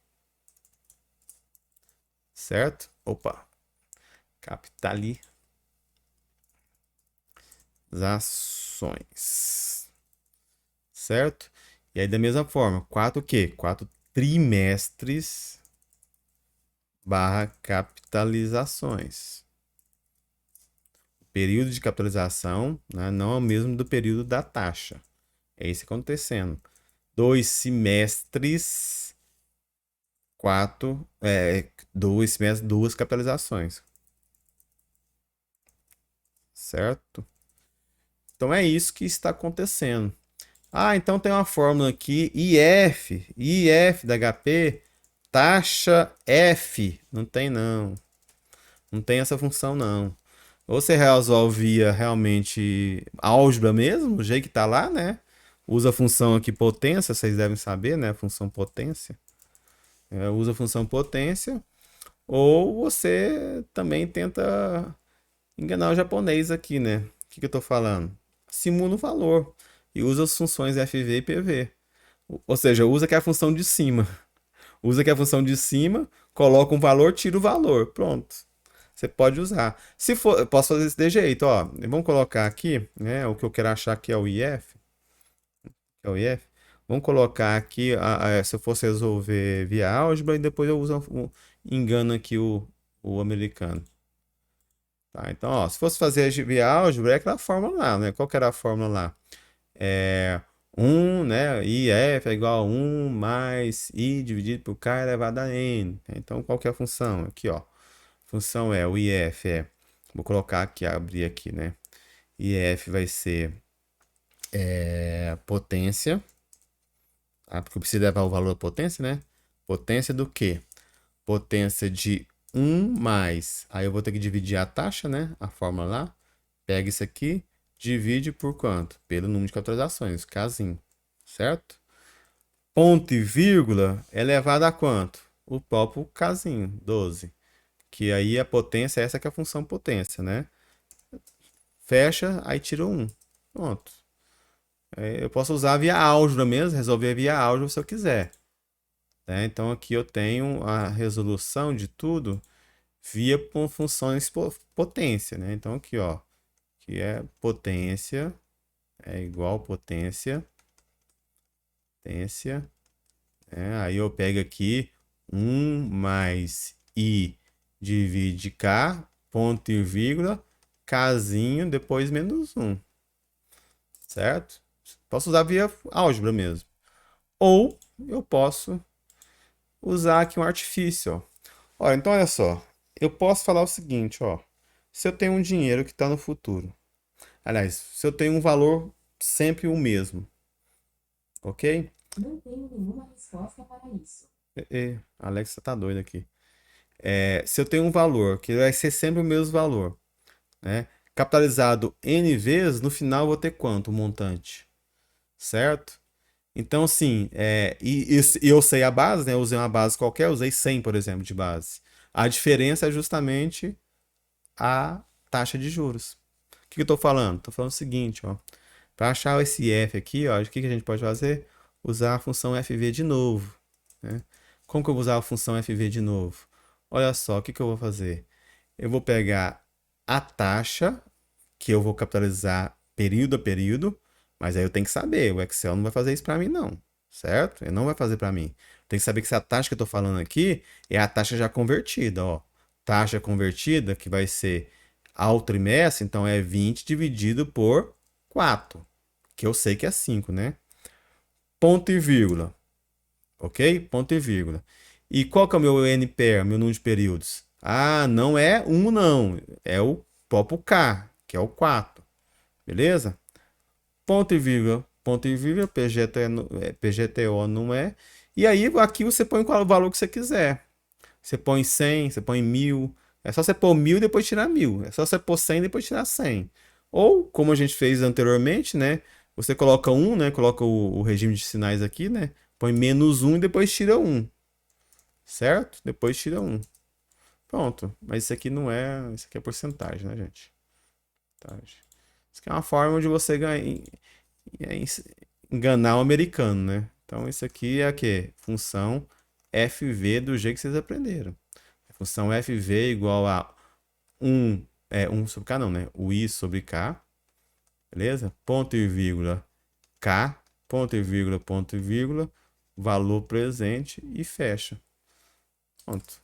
Certo? Opa. Capitalizações. Certo? E aí, da mesma forma, 4 o quê? 4 trimestres barra capitalizações. O período de capitalização, né, não é o mesmo do período da taxa. É isso acontecendo. 2 semestres, 2 semestres, 2 capitalizações. Certo? Então é isso que está acontecendo. Ah, então tem uma fórmula aqui, IF da HP, taxa F. Não tem não. Não tem essa função não. Ou você resolvia realmente álgebra mesmo, do jeito que tá lá, né? Usa a função aqui potência, vocês devem saber, né? A função potência. Usa a função potência. Ou você também tenta enganar o japonês aqui, né? O que eu tô falando? Simula o valor e usa as funções FV e PV. Ou seja, usa que é a função de cima. Usa que é a função de cima, coloca um valor, tira o valor. Pronto. Você pode usar. Se for, eu posso fazer isso de jeito, ó. Vamos colocar aqui, né? O que eu quero achar que é o IF, que é o IF. Vamos colocar aqui, se eu fosse resolver via álgebra, e depois eu uso engano aqui o americano. Tá? Então, ó, se fosse fazer via álgebra, é aquela fórmula lá, né? Qual que era a fórmula lá? É 1, né? IF é igual a 1 mais I dividido por K elevado a N. Então, qual que é a função? Aqui, ó. A função o IF vou colocar aqui, abrir aqui, né? IF vai ser potência, tá? Porque eu preciso levar o valor da potência, né? Potência do quê? Potência de 1 mais. Aí eu vou ter que dividir a taxa, né? A fórmula lá. Pega isso aqui, divide por quanto? Pelo número de capitalizações, casinho, certo? Ponto e vírgula é elevado a quanto? O próprio casinho, 12. Que aí a potência, essa que é a função potência, né? Fecha, aí tira 1. Pronto. Eu posso usar via álgebra mesmo, resolver via álgebra se eu quiser. Né? Então aqui eu tenho a resolução de tudo via funções potência, né? Então aqui, ó, que é potência é igual potência, aí eu pego aqui 1 mais I divide K, ponto e vírgula, Kzinho, depois menos 1, certo? Posso usar via álgebra mesmo. Ou eu posso usar aqui um artifício, ó. Olha, então olha só, eu posso falar o seguinte, ó. Se eu tenho um dinheiro que está no futuro, aliás, se eu tenho um valor sempre o mesmo, ok? Não tenho nenhuma resposta para isso. Alexa tá doida aqui. Se eu tenho um valor, que vai ser sempre o mesmo valor, né? Capitalizado N vezes, no final eu vou ter quanto? O montante, certo? Então, assim, e eu sei a base, né? Eu usei uma base qualquer, eu usei 100, por exemplo, de base. A diferença é justamente a taxa de juros. O que eu estou falando? Estou falando o seguinte, ó. Para achar esse f aqui, ó, o que a gente pode fazer? Usar a função fv de novo, né? Como que eu vou usar a função fv de novo? Olha só, o que eu vou fazer? Eu vou pegar a taxa, que eu vou capitalizar período a período, mas aí eu tenho que saber, o Excel não vai fazer isso para mim não, certo? Ele não vai fazer para mim. Tem que saber que essa taxa que eu estou falando aqui é a taxa já convertida, ó. Taxa convertida, que vai ser ao trimestre, então é 20 dividido por 4, que eu sei que é 5, né? Ponto e vírgula, ok? Ponto e vírgula. E qual que é o meu NPER, meu número de períodos? Ah, não é 1 não, é o próprio K, que é o 4, beleza? Ponto e vírgula, PGTO não é. E aí aqui você põe qual o valor que você quiser. Você põe 100, você põe 1000. É só você pôr 1000 e depois tirar 1000. É só você pôr 100 e depois tirar 100. Ou, como a gente fez anteriormente, né? Você coloca 1, né? Coloca o regime de sinais aqui, né? Põe menos 1 e depois tira 1. Certo? Depois tira 1. Pronto. Mas isso aqui não é... Isso aqui é porcentagem, né, gente? Isso aqui é uma forma de você enganar o americano, né? Então, isso aqui é o quê? Função FV do jeito que vocês aprenderam. A função FV igual a 1 sobre K não, né? O I sobre K, beleza? Ponto e vírgula K, ponto e vírgula, valor presente e fecha. Pronto.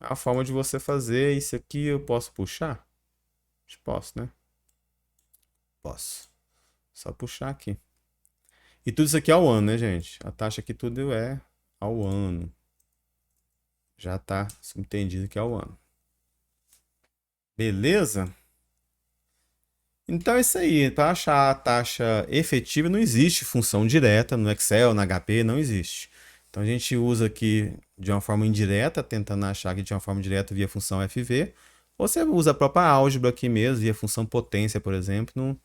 A forma de você fazer isso aqui eu posso puxar? Posso, né? Posso. Só puxar aqui. E tudo isso aqui é ao ano, né, gente? A taxa aqui tudo é ao ano. Já tá subentendido que é ao ano. Beleza? Então é isso aí. Para achar a taxa efetiva, não existe função direta no Excel, na HP, não existe. Então a gente usa aqui de uma forma indireta, tentando achar aqui de uma forma direta via função FV. Ou você usa a própria álgebra aqui mesmo, via função potência, por exemplo,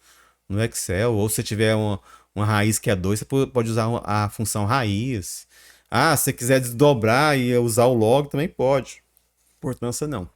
no Excel. Ou se tiver uma raiz que é 2, você pode usar a função raiz. Ah, se você quiser desdobrar e usar o log, também pode. Importância não.